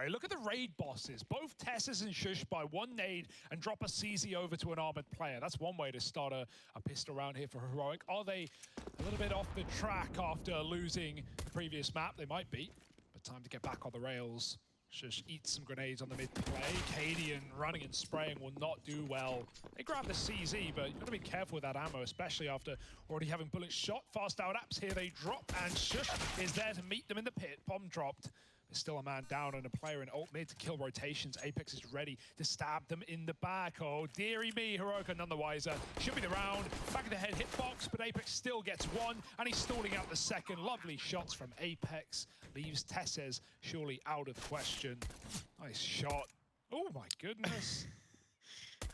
scenario. Look at the raid bosses. Both Tesses and Shush buy one nade and drop a CZ over to an armored player. That's one way to start a pistol round here for Heroic. Are they a little bit off the track after losing the previous map? They might be, but time to get back on the rails. Shush eats some grenades on the mid play. Cadian running and spraying will not do well. They grab the CZ, but you've got to be careful with that ammo, especially after already having bullets shot. Fast out apps here, they drop, and Shush is there to meet them in the pit. Bomb dropped. There's still a man down and a player in ult mid to kill rotations. Apex is ready to stab them in the back. Oh, dearie me, Heroic are none the wiser. Should be the round. Back of the head hitbox, but Apex still gets one, and he's stalling out the second. Lovely shots from Apex. Leaves Tesses surely out of the question. Nice shot. Oh my goodness.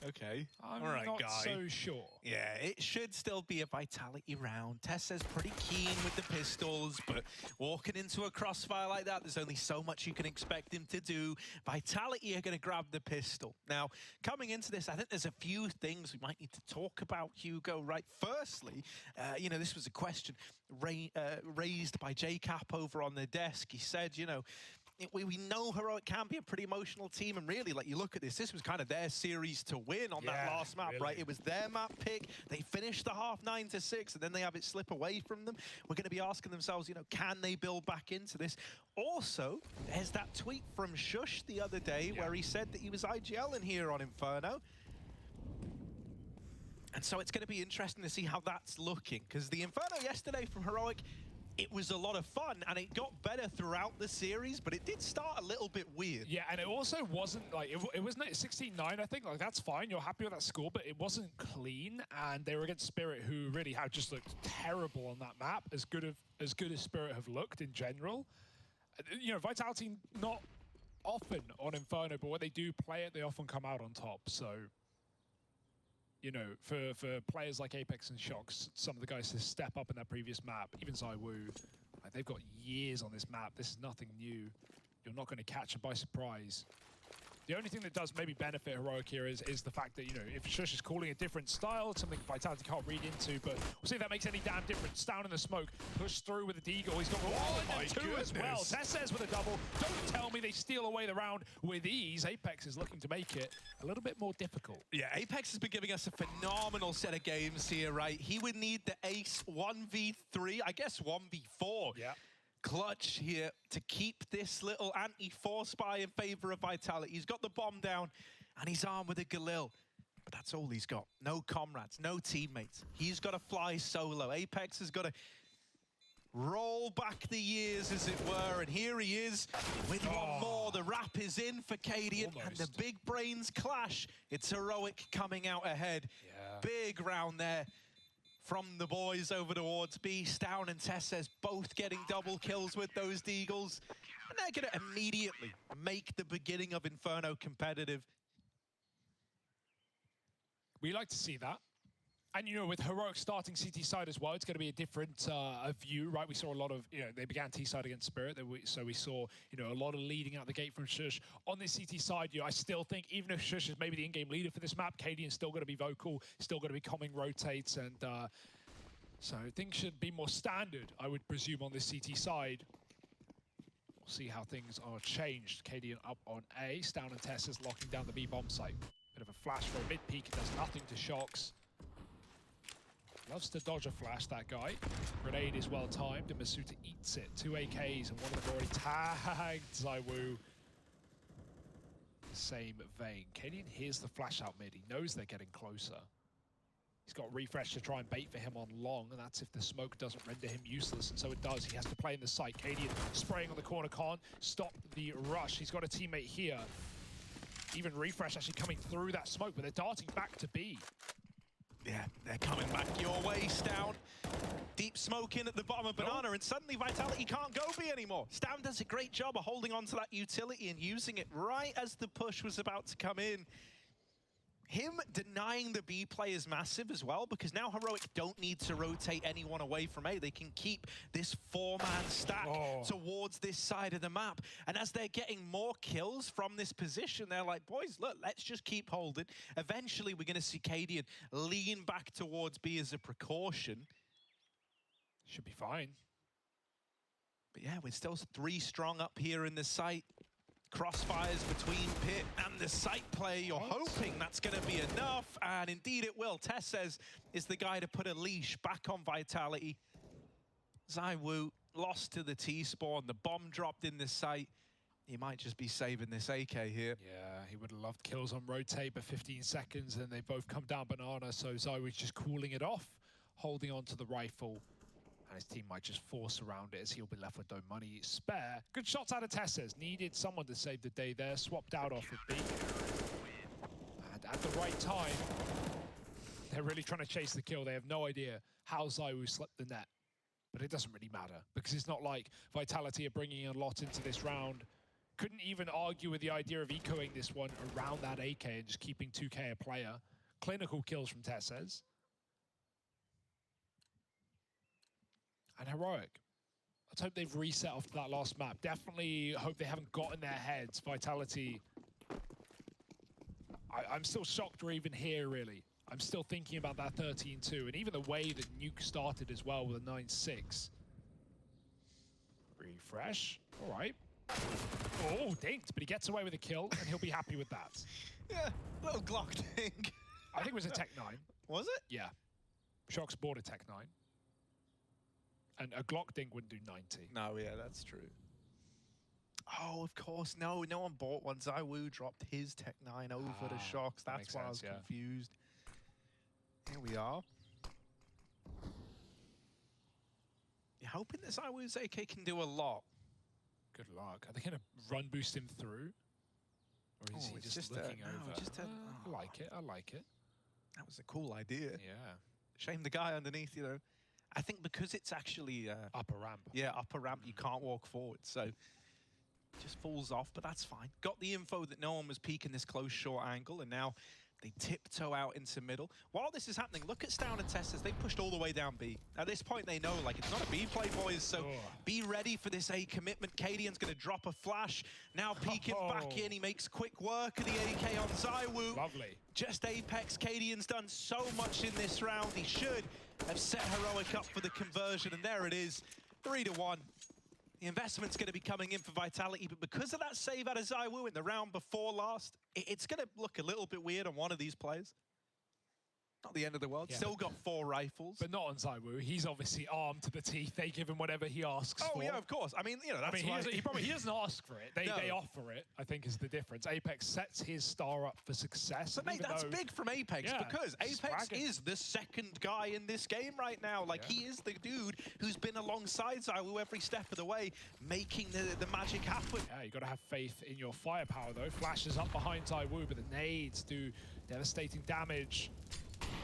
Okay. I'm all right, not guy. so sure. Yeah, it should still be a Vitality round. Tessa's pretty keen with the pistols, but walking into a crossfire like that, there's only so much you can expect him to do. Vitality are going to grab the pistol. Now, coming into this, I think there's a few things we might need to talk about, Hugo, right? Firstly, you know, this was a question raised by JCap over on the desk. He said, you know, we know Heroic can be a pretty emotional team, and really, like, you look at this was kind of their series to win on that last map, really. Right? It was their map pick. They finished the half 9-6, and then they have it slip away from them. We're going to be asking themselves, you know, can they build back into this? Also, there's that tweet from Shush the other day where he said that he was IGL in here on Inferno. And so it's going to be interesting to see how that's looking, because the Inferno yesterday from Heroic, it was a lot of fun, and it got better throughout the series, but it did start a little bit weird. Yeah, and it also wasn't like, it wasn't 16-9, I think. Like, that's fine, you're happy with that score, but it wasn't clean, and they were against Spirit, who really have just looked terrible on that map, as good as Spirit have looked in general. You know, Vitality not often on Inferno, but when they do play it, they often come out on top, so... You know, for players like Apex and Shox, some of the guys to step up in that previous map, even ZywOo, like, they've got years on this map. This is nothing new. You're not going to catch them by surprise. The only thing that does maybe benefit Heroic here is the fact that, you know, if Shush is calling a different style, it's something Vitality can't read into, but we'll see if that makes any damn difference. Down in the smoke, push through with the Deagle. He's got one and two as well. Tesses with a double. Don't tell me they steal away the round with ease. Apex is looking to make it a little bit more difficult. Yeah, Apex has been giving us a phenomenal set of games here, right? He would need the ace 1v3, I guess 1v4. Yeah. Clutch here to keep this little anti-force spy in favor of Vitality. He's got the bomb down, and he's armed with a Galil. But that's all he's got. No comrades, no teammates. He's got to fly solo. Apex has got to roll back the years, as it were, and here he is with one more. The wrap is in for Cadian, and the big brains clash. It's Heroic coming out ahead. Yeah. Big round there from the boys over towards B. Stown and Tesses both getting double kills with those Deagles, and they're going to immediately make the beginning of Inferno competitive. We like to see that. And, you know, with Heroic starting CT side as well, it's going to be a different view, right? We saw a lot of, you know, they began T side against Spirit, so we saw, you know, a lot of leading out the gate from Shush. On this CT side, you know, I still think, even if Shush is maybe the in-game leader for this map, Cadian's still going to be vocal, still going to be calming rotates, and so things should be more standard, I would presume, on this CT side. We'll see how things are changed. Cadian up on A, Stown and Tesses locking down the B bomb site. Bit of a flash for a mid-peek, it does nothing to Shox. Loves to dodge a flash, that guy. Grenade is well timed, and Masuta eats it. 2 AKs, and one of them already tagged ZywOo. Same vein. Cadian hears the flash out mid. He knows they're getting closer. He's got refresh to try and bait for him on long, and that's if the smoke doesn't render him useless, and so it does. He has to play in the site. Cadian spraying on the corner, can't stop the rush. He's got a teammate here. Even refresh actually coming through that smoke, but they're darting back to B. Yeah, they're coming back your way, Stown. Deep smoke in at the bottom of Banana, and suddenly Vitality can't go B anymore. Stown does a great job of holding on to that utility and using it right as the push was about to come in. Him denying the B play is massive as well, because now Heroic don't need to rotate anyone away from A. They can keep this 4-man stack towards this side of the map. And as they're getting more kills from this position, they're like, boys, look, let's just keep holding. Eventually, we're going to see Cadian lean back towards B as a precaution. Should be fine. But yeah, we're still 3 strong up here in the site. Crossfires between Pit and the site play. You're hoping that's going to be enough, and indeed it will. Tess says is the guy to put a leash back on Vitality. ZywOo lost to the T-spawn. The bomb dropped in the site. He might just be saving this AK here. Yeah, he would have loved kills on rotate, but 15 seconds, and they both come down banana, so ZywOo's just cooling it off, holding on to the rifle. And his team might just force around it as he'll be left with no money spare. Good shots out of Tesses. Needed someone to save the day there. Swapped out off of B. And at the right time, they're really trying to chase the kill. They have no idea how ZywOo slipped the net. But it doesn't really matter, because it's not like Vitality are bringing a lot into this round. Couldn't even argue with the idea of ecoing this one around that AK and just keeping 2K a player. Clinical kills from Tesses. And Heroic. Let's hope they've reset after that last map. Definitely hope they haven't got in their heads. Vitality. I'm still shocked we're even here, really. I'm still thinking about that 13-2, and even the way that Nuke started as well with a 9-6. Refresh. All right. Oh, dinked, but he gets away with a kill, and he'll be happy with that. Yeah, little Glock dink. I think it was a Tech 9. Was it? Yeah. Shox bought a Tech 9. And a Glock dink wouldn't do 90. No, yeah, that's true. Oh, of course, no one bought one. ZywOo dropped his Tech 9 over to Shox. That's why I was confused. Here we are. You're hoping that ZywOo's AK can do a lot. Good luck. Are they going to run boost him through? Or is he just looking over? I like it, I like it. That was a cool idea. Yeah. Shame the guy underneath, you know. I think because it's actually... upper ramp. Yeah, upper ramp, you can't walk forward, so... just falls off, but that's fine. Got the info that no one was peeking this close short angle, and now they tiptoe out into middle. While this is happening, look at Stown and Testers. They pushed all the way down B. At this point, they know, like, it's not a B play, boys, so be ready for this A commitment. Cadian's going to drop a flash. Now peeking back in. He makes quick work of the AK on ZywOo. Lovely. Just Apex. Cadian's done so much in this round. He should have set Heroic up for the conversion, and there it is. 3-1. The investment's going to be coming in for Vitality, but because of that save out of ZywOo in the round before last, it's going to look a little bit weird on one of these players. Not the end of the world. Yeah, Still got 4 rifles. But not on ZywOo. He's obviously armed to the teeth. They give him whatever he asks for. Oh, yeah, of course. I mean, you know, that's why... he doesn't ask for it. They offer it, I think, is the difference. Apex sets his star up for success. But, mate, that's big from Apex, because Apex is the second guy in this game right now. Like, he is the dude who's been alongside ZywOo every step of the way, making the magic happen. Yeah, you got to have faith in your firepower, though. Flashes up behind ZywOo, but the nades do devastating damage.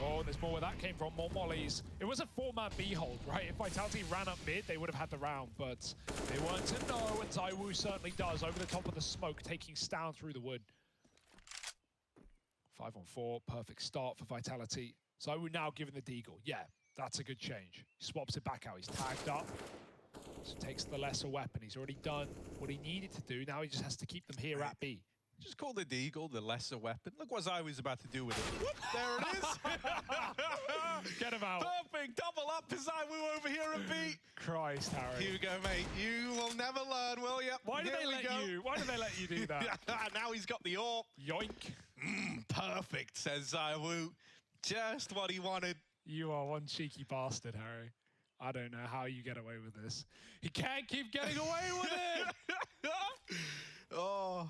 Oh, there's more where that came from, more mollies. It was a 4-man B hold, right? If Vitality ran up mid, they would have had the round, but they weren't to know, and ZywOo certainly does. Over the top of the smoke, taking Stown through the wood. 5-on-4, perfect start for Vitality. ZywOo now giving the deagle. Yeah, that's a good change. He swaps it back out. He's tagged up. So takes the lesser weapon. He's already done what he needed to do. Now he just has to keep them here at B. Just call the deagle the lesser weapon. Look what ZywOo's about to do with it. Whoop, there it is. Get him out. Perfect. Double up to ZywOo over here at B. Christ, Harry. Here we go, mate. You will never learn, will you? Why did they let you do that? Now he's got the AWP. Yoink. Perfect, says ZywOo. Just what he wanted. You are one cheeky bastard, Harry. I don't know how you get away with this. He can't keep getting away with it. Oh.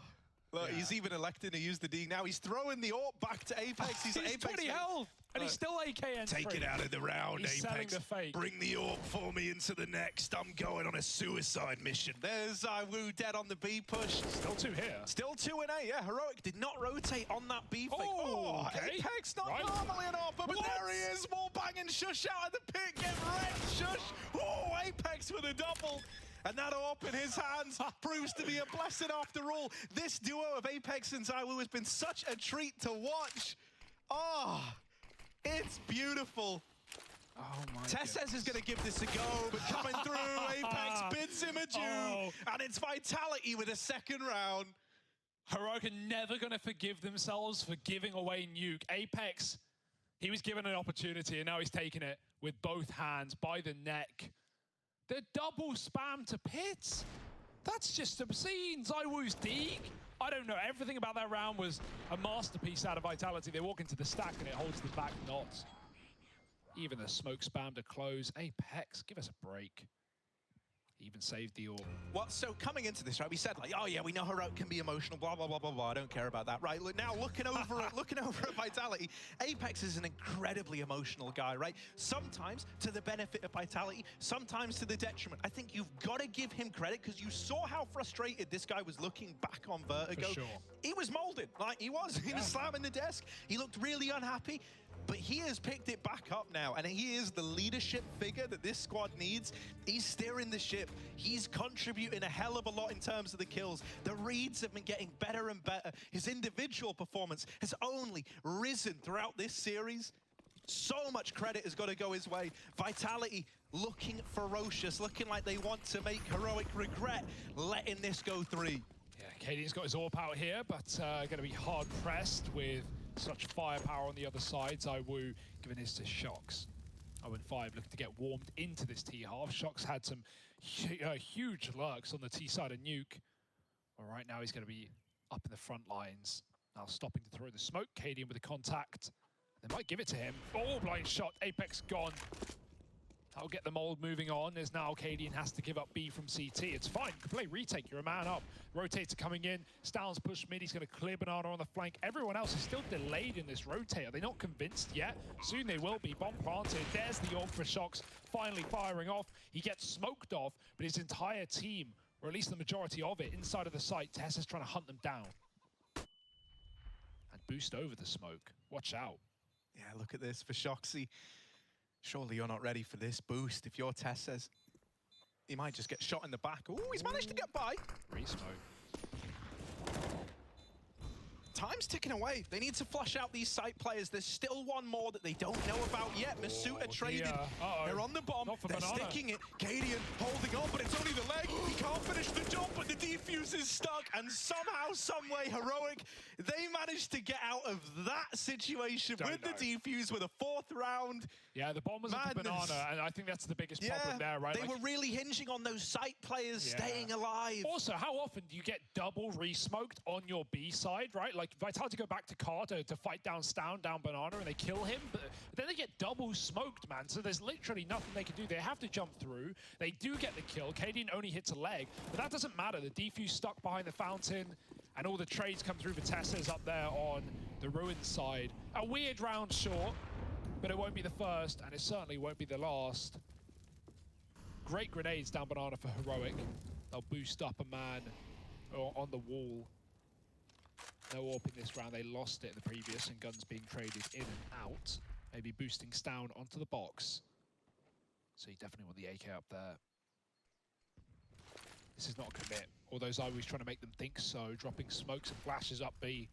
Look, he's even electing to use the D. Now he's throwing the AWP back to Apex. He's Apex 20 health, and he's still AKN. Take it out of the round, he's Apex. The fake. Bring the AWP for me into the next. I'm going on a suicide mission. There's ZywOo dead on the B push. Still 2 here. Still 2 and A. Yeah, Heroic did not rotate on that B fake. Oh, okay. Apex not normally an AWP, but there he is. More banging shush out of the pit. Get wrecked, shush. Oh, Apex with a double. And that AWP in his hands proves to be a blessing after all. This duo of Apex and ZywOo has been such a treat to watch. Oh, it's beautiful. Oh my Tesses is going to give this a go, but coming through, Apex bids him adieu. And it's Vitality with a second round. Heroic are never going to forgive themselves for giving away Nuke. Apex, he was given an opportunity, and now he's taking it with both hands by the neck. The double spam to Pits. That's just obscene. Zywoo's Deeg. I don't know. Everything about that round was a masterpiece out of Vitality. They walk into the stack and it holds them back not. Even the smoke spam to close. Apex, give us a break. Even saved the orb. Well, so coming into this, right, we said like, oh yeah, we know Heroic can be emotional, blah blah blah blah blah. I don't care about that, right? Look, now looking over at Vitality, Apex is an incredibly emotional guy, right? Sometimes to the benefit of Vitality, sometimes to the detriment. I think you've got to give him credit because you saw how frustrated this guy was looking back on Vertigo. For sure. He was molded, like he was slamming the desk. He looked really unhappy. But he has picked it back up now, and he is the leadership figure that this squad needs. He's steering the ship. He's contributing a hell of a lot in terms of the kills. The reads have been getting better and better. His individual performance has only risen throughout this series. So much credit has got to go his way. Vitality looking ferocious, looking like they want to make Heroic regret letting this go 3. Yeah, Cadian's got his AWP out here, but going to be hard pressed with such firepower on the other side. Zywoo giving his to Shox. 0-5 looking to get warmed into this T half. Shox had some huge lurks on the T side of Nuke. Well, right now he's going to be up in the front lines. Now stopping to throw the smoke. Cadian with the contact. They might give it to him. Oh, blind shot. Apex gone. That'll get the mold moving on as now Cadian has to give up B from CT. It's fine, you can play retake, you're a man up. Rotator coming in, Stoun's push mid, he's gonna clear Banana on the flank. Everyone else is still delayed in this rotate. Are they not convinced yet? Soon they will be. Bomb planted, there's the AWP for Shox, finally firing off. He gets smoked off, but his entire team, or at least the majority of it, inside of the site, Tess is trying to hunt them down. And boost over the smoke, watch out. Yeah, look at this for Shoxy. Surely you're not ready for this boost. If your Tess says he might just get shot in the back. Oh, he's managed to get by. Re-smoke. Time's ticking away. They need to flush out these site players. There's still one more that they don't know about yet. Masuta traded. They're on the bomb. They're sticking it. Cadian holding on, but it's only the leg. He can't finish the jump, but the defuse is stuck. And somehow, someway, Heroic, they managed to get out of that situation with the defuse with a 4th round. Yeah, the bomb was at the Banana, and I think that's the biggest problem there, right? They were really hinging on those site players staying alive. Also, how often do you get double re-smoked on your B side, right? Like, Vitality go back to Carter to fight down Stoun, down Banana, and they kill him, but then they get double smoked, man. So there's literally nothing they can do. They have to jump through. They do get the kill. Cadian only hits a leg, but that doesn't matter. The defuse stuck behind the fountain, and all the trades come through for Tessa's up there on the Ruin side. A weird round short, but it won't be the first, and it certainly won't be the last. Great grenades down Banana for Heroic. They'll boost up a man on the wall. No AWP in this round. They lost it in the previous, and guns being traded in and out. Maybe boosting Stoun onto the box. So you definitely want the AK up there. This is not a commit. Although Zywoo's trying to make them think so. Dropping smokes and flashes up B.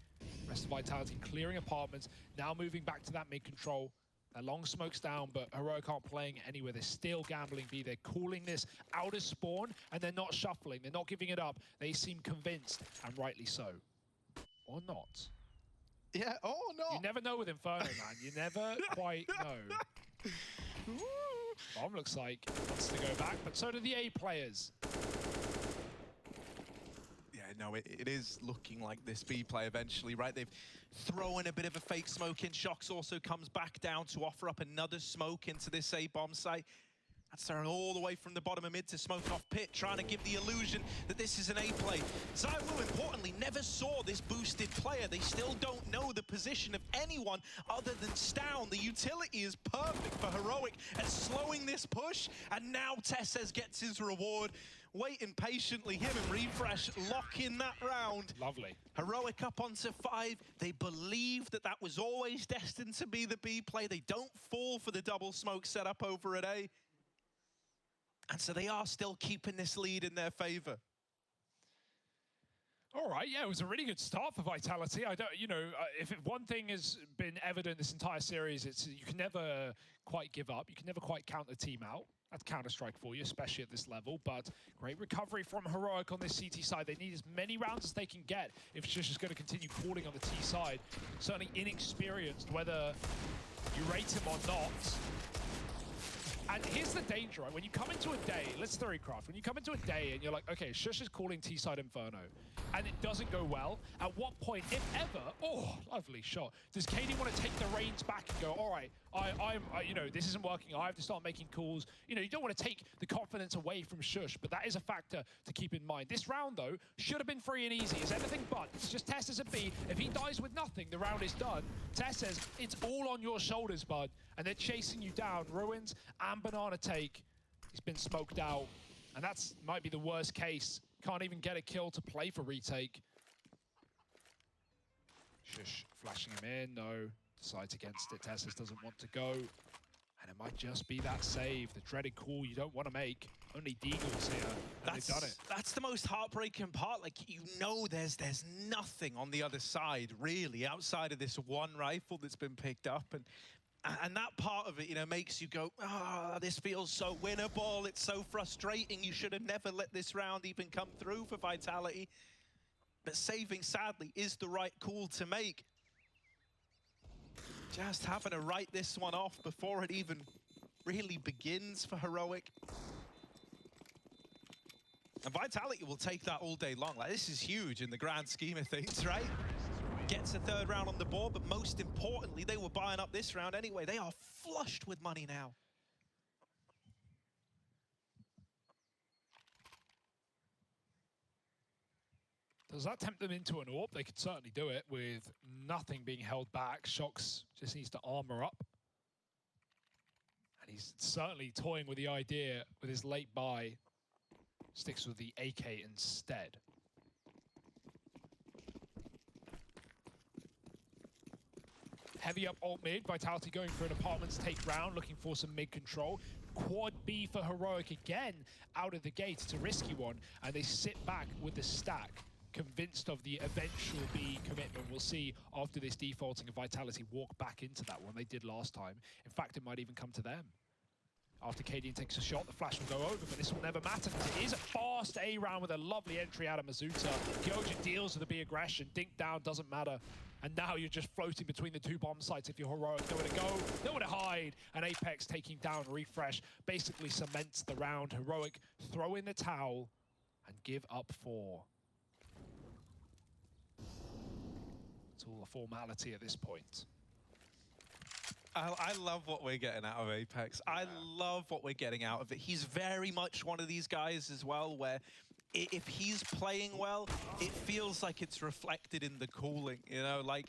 Rest of Vitality clearing apartments. Now moving back to that mid-control. That long smoke's down, but Heroic aren't playing it anywhere. They're still gambling B. They're calling this out of spawn, and they're not shuffling. They're not giving it up. They seem convinced, and rightly so. Or not. Yeah, or not. You never know with Inferno, man. You never quite know. Bomb looks like it wants to go back, but so do the A players. Yeah, no, it is looking like this B play eventually, right? They've thrown a bit of a fake smoke in. Shox also comes back down to offer up another smoke into this A bomb site. That's thrown all the way from the bottom of mid to smoke off pit, trying to give the illusion that this is an A play. Zywoo, importantly, never saw this boosted player. They still don't know the position of anyone other than Stoun. The utility is perfect for Heroic at slowing this push, and now Tesses gets his reward. Waiting patiently, him and Refresh lock in that round. Lovely. Heroic up onto 5. They believe that that was always destined to be the B play. They don't fall for the double smoke setup over at A. And so they are still keeping this lead in their favor. All right, yeah, it was a really good start for Vitality. I don't, you know, if one thing has been evident this entire series, it's you can never quite give up. You can never quite count the team out. That's Counter-Strike for you, especially at this level. But great recovery from Heroic on this CT side. They need as many rounds as they can get if it's just going to continue calling on the T side. Certainly inexperienced, whether you rate him or not. And here's the danger, right? When you come into a day, let's theorycraft, when you come into a day and you're like, okay, Shush is calling T-side Inferno, and it doesn't go well, at what point, if ever, oh, lovely shot, does KD want to take the reins back and go, all right, you know, this isn't working, I have to start making calls. You know, you don't want to take the confidence away from Shush, but that is a factor to keep in mind. This round, though, should have been free and easy. It's anything but. It's just Tess as a B. If he dies with nothing, the round is done. Tess says, it's all on your shoulders, bud. And they're chasing you down. Ruins and Banana take. He's been smoked out. And that's might be the worst case. Can't even get a kill to play for retake. Shush flashing him in. No. Decides against it. Tessus doesn't want to go. And it might just be that save. The dreaded call you don't want to make. Only Deagle's here. And they've done it. That's the most heartbreaking part. Like, you know there's nothing on the other side, really, outside of this one rifle that's been picked up. And that part of it, you know, makes you go, ah, this feels so winnable. It's so frustrating. You should have never let this round even come through for Vitality. But saving, sadly, is the right call to make. Just having to write this one off before it even really begins for Heroic. And Vitality will take that all day long. Like, this is huge in the grand scheme of things, right? Gets a third round on the board, but most importantly, they were buying up this round anyway. They are flushed with money now. Does that tempt them into an AWP? They could certainly do it with nothing being held back. Shox just needs to armor up. And he's certainly toying with the idea with his late buy. Sticks with the AK instead. Heavy up alt mid, Vitality going for an apartments take round, looking for some mid control. Quad B for Heroic again, out of the gate. It's a risky one, and they sit back with the stack, convinced of the eventual B commitment. We'll see after this defaulting of Vitality walk back into that one they did last time. In fact, it might even come to them. After KD takes a shot, the flash will go over, but this will never matter because it is a fast A round with a lovely entry out of Mazuta. Leauge deals with the B aggression, dink down, doesn't matter. And now you're just floating between the two bomb sites if you're Heroic. Nowhere to go, nowhere to hide. And Apex taking down Refresh basically cements the round. Heroic throw in the towel and give up 4. It's all a formality at this point. I love what we're getting out of Apex. Yeah. I love what we're getting out of it. He's very much one of these guys as well, where if he's playing well, it feels like it's reflected in the calling, you know? Like,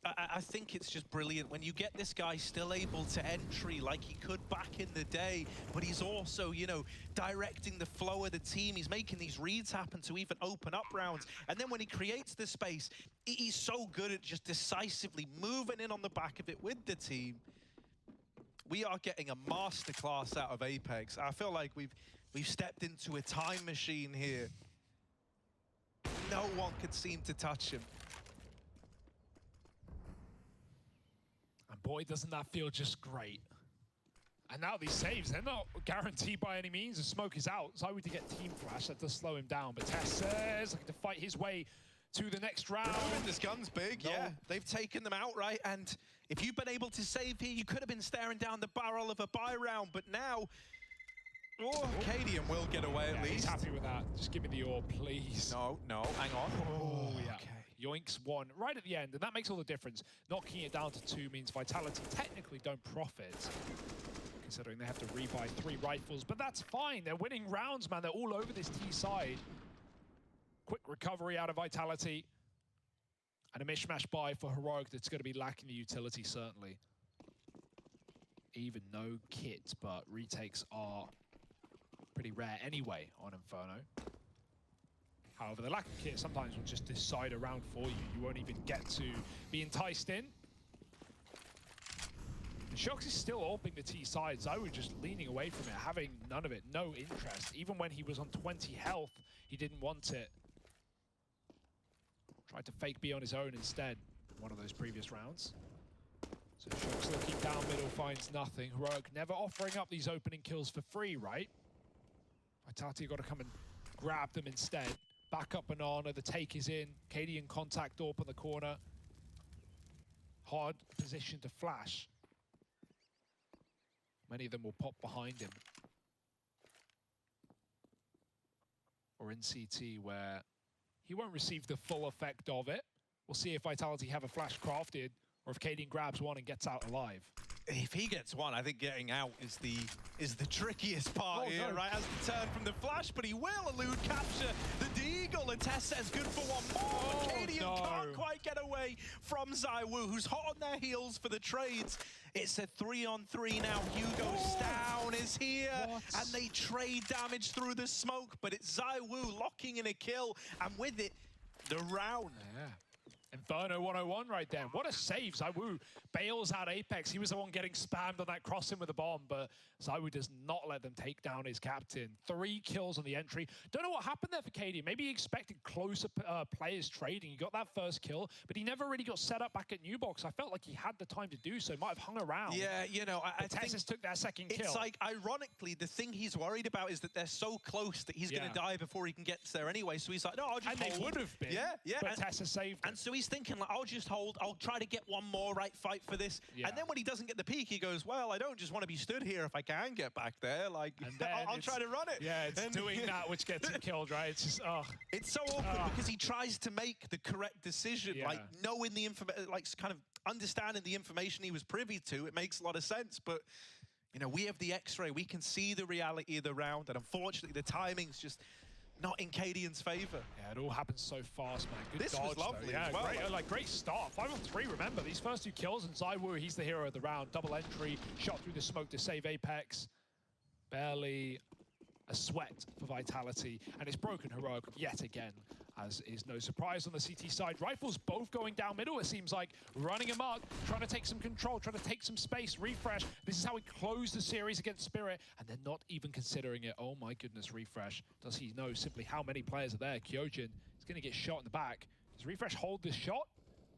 I think it's just brilliant when you get this guy still able to entry like he could back in the day, but he's also, you know, directing the flow of the team. He's making these reads happen to even open up rounds. And then when he creates the space, he's so good at just decisively moving in on the back of it with the team. We are getting a masterclass out of Apex. I feel like we've stepped into a time machine here. No one could seem to touch him. And boy, doesn't that feel just great. And now these saves, they're not guaranteed by any means. The smoke is out. So I would to get team flash. That does slow him down. But Tess says looking to fight his way to the next round. This gun's big, no. Yeah. They've taken them outright. And if you've been able to save here, you could have been staring down the barrel of a buy round. But now, Cadian will get away at least. He's happy with that. Just give me the ore, please. No, hang on. Oh, yeah. Okay. Yoinks 1 right at the end, and that makes all the difference. Knocking it down to 2 means Vitality technically don't profit, considering they have to rebuy 3 rifles, but that's fine. They're winning rounds, man. They're all over this T side. Quick recovery out of Vitality, and a mishmash buy for Heroic that's going to be lacking the utility, certainly. Even no kit, but retakes are pretty rare anyway on Inferno. However, the lack of kit sometimes will just decide a round for you. You won't even get to be enticed in. And Shox is still AWPing the T side. Zoe just leaning away from it, having none of it, no interest. Even when he was on 20 health, he didn't want it. Tried to fake B on his own instead, one of those previous rounds. So Shox looking down middle, finds nothing. Heroic never offering up these opening kills for free, right? Vitality got to come and grab them instead. Back up Banana, the take is in. KD in contact, AWP on the corner. Hard position to flash. Many of them will pop behind him. Or in CT, where he won't receive the full effect of it. We'll see if Vitality have a flash crafted, or if Cadian grabs one and gets out alive. If he gets one, I think getting out is the trickiest part here, right? Has to turn from the flash, but he will elude capture the Deagle, and Tess says good for one more. But Cadian can't quite get away from ZywOo, who's hot on their heels for the trades. It's a 3-on-3 now. Hugo's down is here, and they trade damage through the smoke, but it's ZywOo locking in a kill, and with it, the round. Yeah. Inferno 101 right there. What a save. ZywOo bails out Apex. He was the one getting spammed on that crossing with a bomb, but ZywOo does not let them take down his captain. 3 kills on the entry. Don't know what happened there for KD. Maybe he expected closer players trading. He got that first kill, but he never really got set up back at New Box. I felt like he had the time to do so. Might have hung around. Yeah, you know, I think Texas took that second kill. It's like, ironically, the thing he's worried about is that they're so close that he's going to die before he can get there anyway. So he's like, no, I'll just hold. And they would have been. Yeah. But Tessa saved him. And so he's thinking, like, I'll just hold. I'll try to get one more right fight for this. Yeah. And then when he doesn't get the peak, he goes, well, I don't just want to be stood here if I can get back there. Like, I'll try to run it. Yeah, it's doing that which gets him killed, right? It's just, It's so awkward because he tries to make the correct decision, like knowing the information, like kind of understanding the information he was privy to. It makes a lot of sense, but you know, we have the X-ray. We can see the reality of the round, and unfortunately, the timing's just not in Cadian's favor. Yeah, it all happens so fast, man. Good this dodge, was lovely. Yeah, as well. great start. 5-on-3, remember. These first 2 kills, and ZywOo, he's the hero of the round. Double entry, shot through the smoke to save Apex. Barely a sweat for Vitality, and it's broken Heroic yet again, as is no surprise on the CT side. Rifles both going down middle, it seems like, running amok, trying to take some control, trying to take some space, refresh. This is how we close the series against Spirit, and they're not even considering it. Oh my goodness, refresh. Does he know simply how many players are there? Kyojin is going to get shot in the back. Does refresh hold this shot?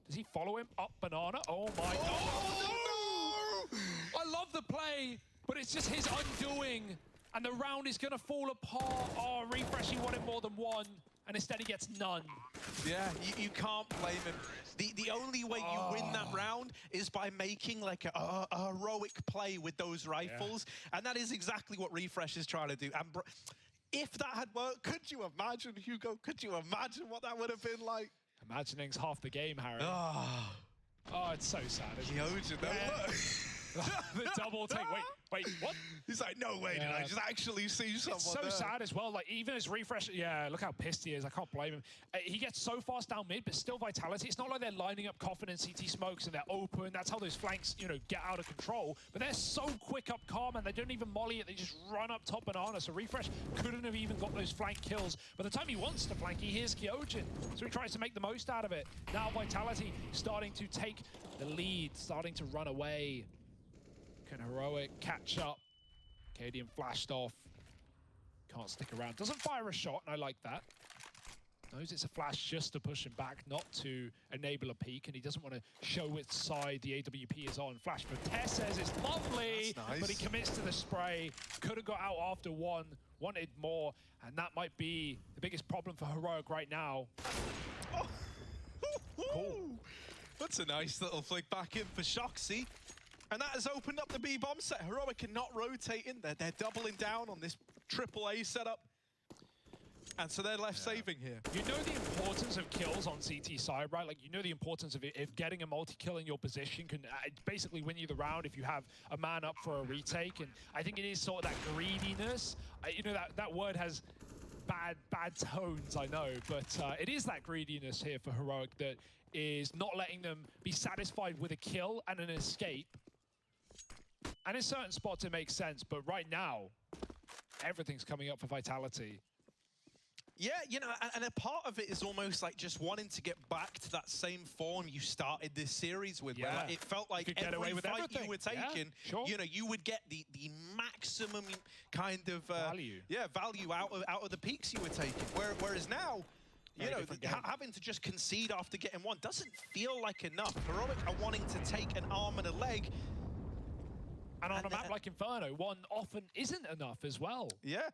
Does he follow him up banana? Oh my god. No! I love the play, but it's just his undoing. And the round is going to fall apart. Oh, refresh, he wanted more than one. And instead he gets none. Yeah, you can't blame him. The only way you win that round is by making like a heroic play with those rifles. Yeah. And that is exactly what Refresh is trying to do. And if that had worked, could you imagine, Hugo? Could you imagine what that would have been like? Imagining's half the game, Harry. Oh, it's so sad, isn't it? Leauge, the double take. Wait, what? He's like, no way, did I just actually see someone It's so sad as well. Like, even as Refresh, yeah, look how pissed he is. I can't blame him. He gets so fast down mid, but still Vitality. It's not like they're lining up Coffin and CT smokes and they're open. That's how those flanks, you know, get out of control. But they're so quick up car, and they don't even molly it. They just run up top banana. So Refresh couldn't have even got those flank kills. By the time he wants to flank, he hears Kyojin. So he tries to make the most out of it. Now Vitality starting to take the lead, starting to run away. Can Heroic catch up? Cadian flashed off. Can't stick around. Doesn't fire a shot, and I like that. Knows it's a flash just to push him back, not to enable a peek, and he doesn't want to show which side the AWP is on. Flash for Tess says it's lovely, nice. But he commits to the spray. Could have got out after one, wanted more, and that might be the biggest problem for Heroic right now. Oh. Cool. That's a nice little flick back in for Shoxy. And that has opened up the B-bomb set. Heroic cannot rotate in there. They're doubling down on this AAA setup. And so they're left saving here. You know the importance of kills on CT side, right? Like, you know the importance of if getting a multi-kill in your position can basically win you the round if you have a man up for a retake. And I think it is sort of that greediness. You know, that word has bad tones, I know. But it is that greediness here for Heroic that is not letting them be satisfied with a kill and an escape. And in certain spots it makes sense, but right now, everything's coming up for Vitality. Yeah, you know, and a part of it is almost like just wanting to get back to that same form you started this series with. Where like, it felt like every fight you were taking, you know, you would get the maximum kind of value. Yeah, value out of the peaks you were taking. Whereas now, you know, having to just concede after getting one doesn't feel like enough. Heroic are wanting to take an arm and a leg. And on a map like Inferno, one often isn't enough as well. Yeah.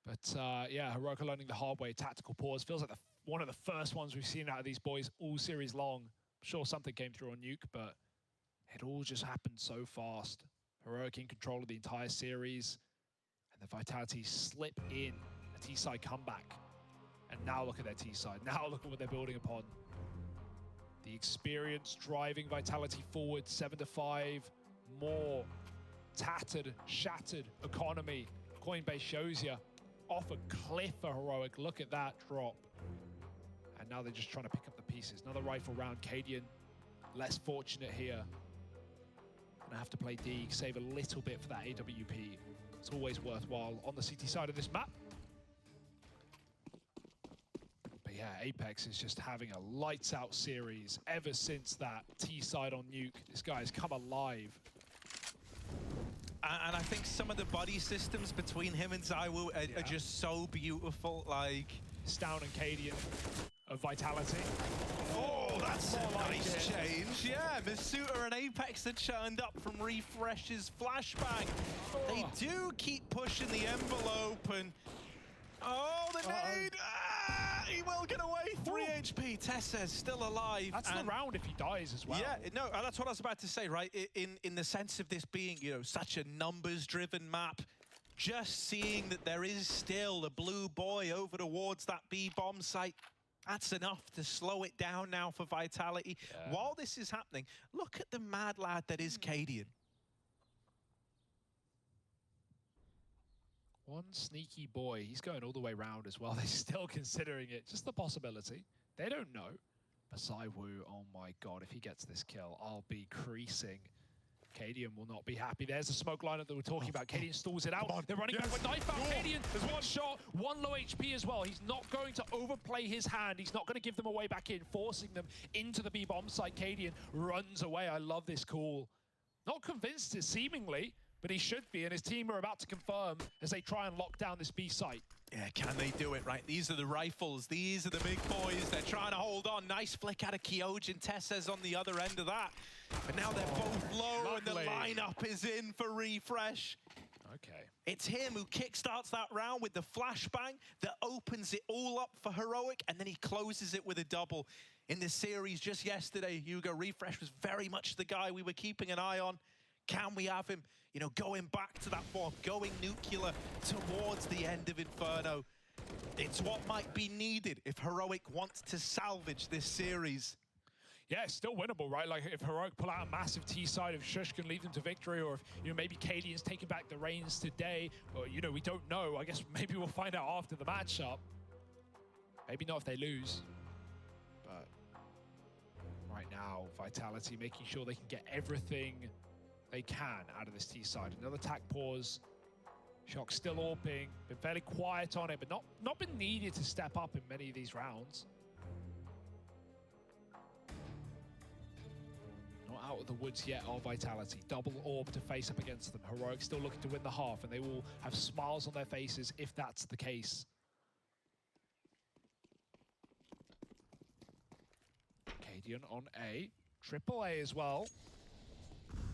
But yeah, Heroic are learning the hard way. Tactical pause feels like one of the first ones we've seen out of these boys all series long. I'm sure something came through on Nuke, but it all just happened so fast. Heroic in control of the entire series. And the Vitality slip in a T-side comeback. And now look at their T-side. Now look at what they're building upon. The experience driving Vitality forward, 7-5. More tattered, shattered economy. Coinbase shows you off a cliff for Heroic. Look at that drop. And now they're just trying to pick up the pieces. Another rifle round. Cadian, less fortunate here. Gonna have to play D, save a little bit for that AWP. It's always worthwhile on the CT side of this map. But yeah, Apex is just having a lights out series ever since that T side on Nuke. This guy has come alive. And I think some of the body systems between him and ZywOo are just so beautiful. Like Stown and Cadian of Vitality. Oh, that's a like nice change. Yeah, Masuta and Apex are churned up from Refresh's flashbang. Oh. They do keep pushing the envelope and... Oh, the nade! Ah, he will get away. 3 HP. Tessa's still alive. That's the round if he dies as well. Yeah, no, that's what I was about to say, right? In the sense of this being, you know, such a numbers-driven map, just seeing that there is still a blue boy over towards that B bomb site, that's enough to slow it down now for Vitality. Yeah. While this is happening, look at the mad lad that is Cadian. One sneaky boy. He's going all the way around as well. They're still considering it. Just the possibility. They don't know. But ZywOo, oh my god, if he gets this kill, I'll be creasing. Cadian will not be happy. There's the smoke lineup that we're talking about. Cadian stalls it out. They're running back with knife out. Cadian, there's one shot, one low HP as well. He's not going to overplay his hand. He's not going to give them a way back in, forcing them into the B bomb site. Cadian runs away. I love this call. Not convinced, seemingly, but he should be, and his team are about to confirm as they try and lock down this B site. Yeah, can they do it, right? These are the rifles. These are the big boys. They're trying to hold on. Nice flick out of Leauge and Tessa's on the other end of that. But now they're both low, and the lineup is in for Refresh. Okay. It's him who kickstarts that round with the flashbang that opens it all up for Heroic, and then he closes it with a double. In the series just yesterday, Hugo, Refresh was very much the guy we were keeping an eye on. Can we have him, you know, going back to that form, going nuclear towards the end of Inferno? It's what might be needed if Heroic wants to salvage this series. Yeah, it's still winnable, right? Like, if Heroic pull out a massive T-side, if Shush can lead them to victory, or if, you know, maybe Cadian's taking back the reins today, or, you know, we don't know. I guess maybe we'll find out after the matchup. Maybe not if they lose. But right now, Vitality making sure they can get everything they can out of this T-side. Another attack pause. Shock still AWPing. Been fairly quiet on it, but not been needed to step up in many of these rounds. Not out of the woods yet are Vitality. Double orb to face up against them. Heroic still looking to win the half, and they will have smiles on their faces if that's the case. Cadian on A. Triple A as well.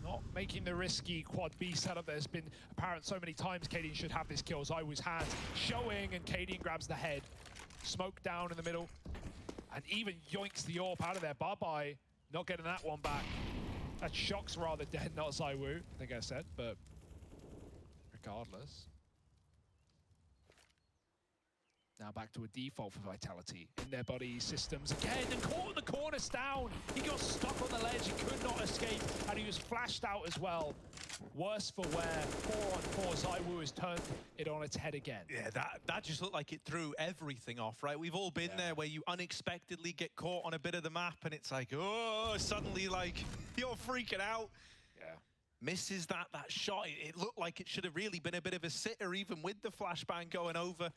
Not making the risky quad B setup that's been apparent so many times. Cadian should have this kill. ZywOo's hands showing, and Cadian grabs the head. Smoke down in the middle, and even yoinks the AWP out of there. Bye-bye. Not getting that one back. That Shock's rather dead, not ZywOo, I think I said, but regardless. Now back to a default for Vitality in their body systems again, and caught in the corners down. He got stuck on the ledge, he could not escape, and he was flashed out as well. Worse for wear, 4-on-4, ZywOo has turned it on its head again. Yeah, that just looked like it threw everything off, right? We've all been there where you unexpectedly get caught on a bit of the map, and it's like, oh, suddenly like, you're freaking out. Yeah. Misses that shot. It looked like it should have really been a bit of a sitter, even with the flashbang going over.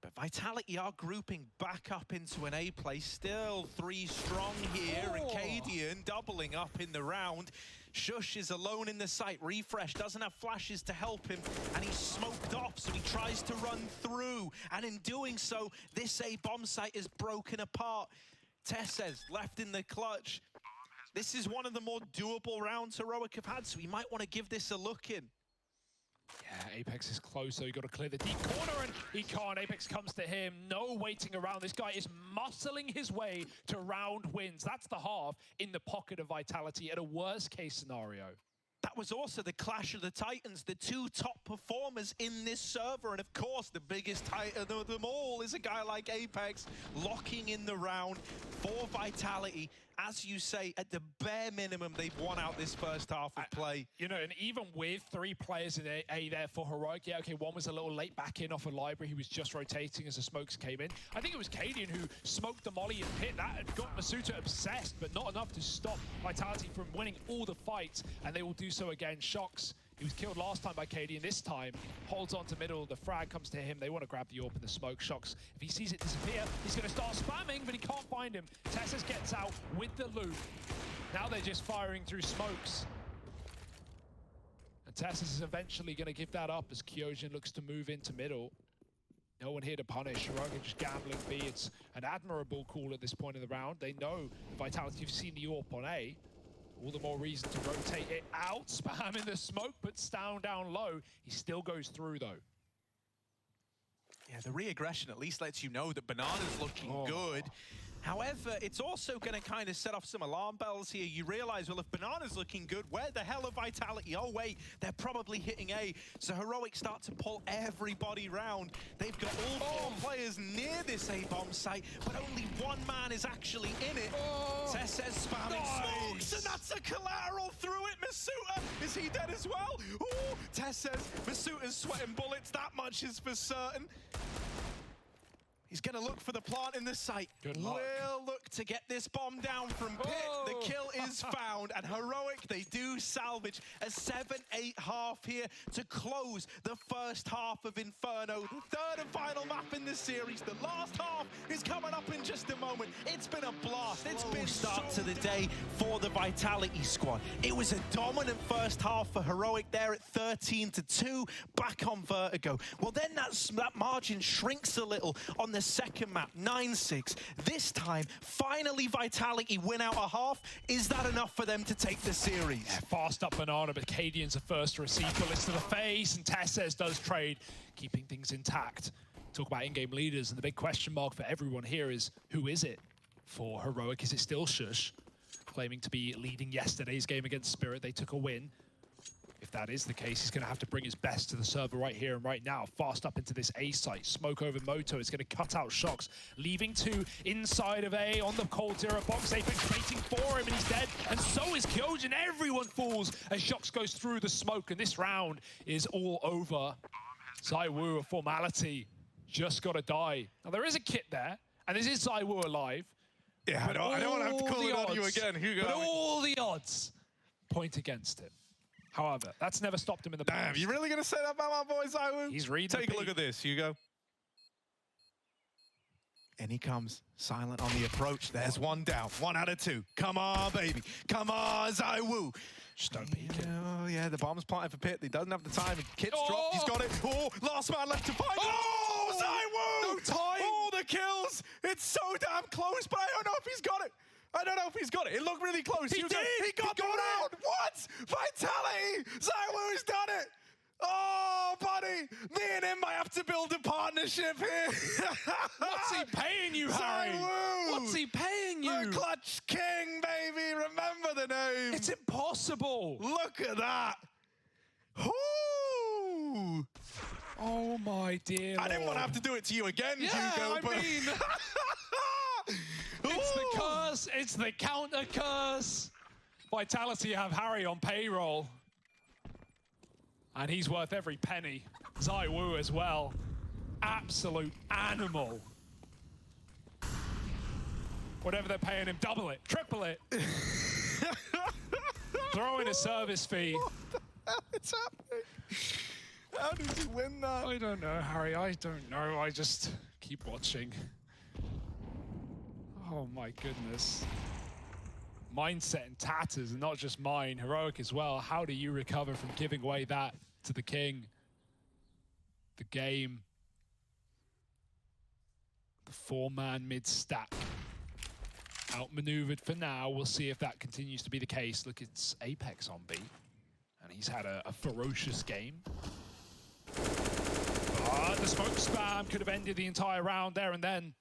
But Vitality are grouping back up into an A play. Still 3 strong here, and Cadian doubling up in the round. Shush is alone in the site. Refresh doesn't have flashes to help him, and he's smoked off, so he tries to run through. And in doing so, this A bomb site is broken apart. Tessa's left in the clutch. This is one of the more doable rounds Heroic have had, so he might want to give this a look in. Yeah, Apex is close, so you got to clear the deep corner, and he can't. Apex comes to him. No waiting around. This guy is muscling his way to round wins. That's the half in the pocket of Vitality at a worst-case scenario. That was also the clash of the Titans, the two top performers in this server. And of course, the biggest Titan of them all is a guy like Apex, locking in the round for Vitality. As you say, at the bare minimum, they've won out this first half of play. You know, and even with 3 players in A there for Heroic, yeah, okay, one was a little late back in off a library. He was just rotating as the smokes came in. I think it was Cadian who smoked the molly and hit that and got Masuta obsessed, but not enough to stop Vitality from winning all the fights, and they will do so again. Shox, he was killed last time by Cadian. This time, holds on to middle. The frag comes to him. They want to grab the AWP in the smoke. Shox, if he sees it disappear, he's going to start spamming, but he can't find him. Tessus gets out with the loot. Now they're just firing through smokes. And Tessus is eventually going to give that up as Kyojin looks to move into middle. No one here to punish. Heroic just gambling B. It's an admirable call at this point in the round. They know Vitality have seen the AWP on A. All the more reason to rotate it out, spam in the smoke, but down low. He still goes through, though. Yeah, the re-aggression at least lets you know that Banana's looking good. However, it's also going to kind of set off some alarm bells here. You realize, well, if Banana's looking good, where the hell are Vitality? Oh, wait, they're probably hitting A. So Heroic start to pull everybody round. They've got all 4 players near this A-bomb site, but only 1 man is actually in it. Tess says spamming smokes, and that's a collateral through it. Masuta, is he dead as well? Ooh, Tess says Masuta's sweating bullets. That much is for certain. He's going to look for the plant in the site. Good luck. Will look to get this bomb down from Pit. The kill is found, and Heroic, they do salvage a 7-8 half here to close the first half of Inferno, the 3rd and final map in the series. The last half is coming up in just a moment. It's been a blast. It's been start to the day for the Vitality squad. It was a dominant first half for Heroic there at 13-2, back on Vertigo. Well, then that margin shrinks a little on the second map, 9-6. This time, finally Vitality win out a half. Is that enough for them to take the series? Yeah, fast up Banana, but Cadian's the first to receive bullets to the face, and Tessus does trade, keeping things intact. Talk about in-game leaders, and the big question mark for everyone here is, who is it for Heroic? Is it still Shush, claiming to be leading yesterday's game against Spirit? They took a win. If that is the case, he's going to have to bring his best to the server right here and right now. Fast up into this A site. Smoke over Moto. It's going to cut out Shox, leaving 2 inside of A on the cold zero box. They've been waiting for him, and he's dead. And so is Kyojin. Everyone falls as Shox goes through the smoke, and this round is all over. ZywOo, a formality, just got to die. Now, there is a kit there, and this is ZywOo alive. Yeah, I don't want to have to call it on you again, Hugo. But all the odds point against it. However, that's never stopped him in the past. Damn, you really going to say that about my boy, ZywOo? He's reading. Take a look at this, Hugo. And he comes, silent on the approach. There's 1 down, 1 out of 2. Come on, baby. Come on, ZywOo. Just don't peek it. Oh, yeah, the bomb's planted for Pit. He doesn't have the time. Kit's dropped. He's got it. Oh, last man left to fight. Oh, ZywOo! No time. Oh, the kills. It's so damn close, but I don't know if he's got it. I don't know if he's got it. It looked really close. He did. He got the round. What? Vitality. ZywOo's done it. Oh, buddy. Me and him might have to build a partnership here. What's he paying you, Harry? ZywOo. What's he paying you? The Clutch King, baby. Remember the name. It's impossible. Look at that. Ooh. Oh, my dear I didn't want to have to do it to you again, yeah, Hugo. I mean... It's the curse. It's the counter curse. Vitality have Harry on payroll. And he's worth every penny. ZywOo as well. Absolute animal. Whatever they're paying him, double it, triple it. Throw in a service fee. What the hell is happening? How did he win that? I don't know, Harry. I don't know. I just keep watching. Oh my goodness. Mindset in tatters, and not just mine, Heroic as well. How do you recover from giving away that to the king? The game. The 4-man mid-stack. Outmaneuvered for now. We'll see if that continues to be the case. Look, it's Apex on B. And he's had a ferocious game. But the smoke spam could have ended the entire round there and then.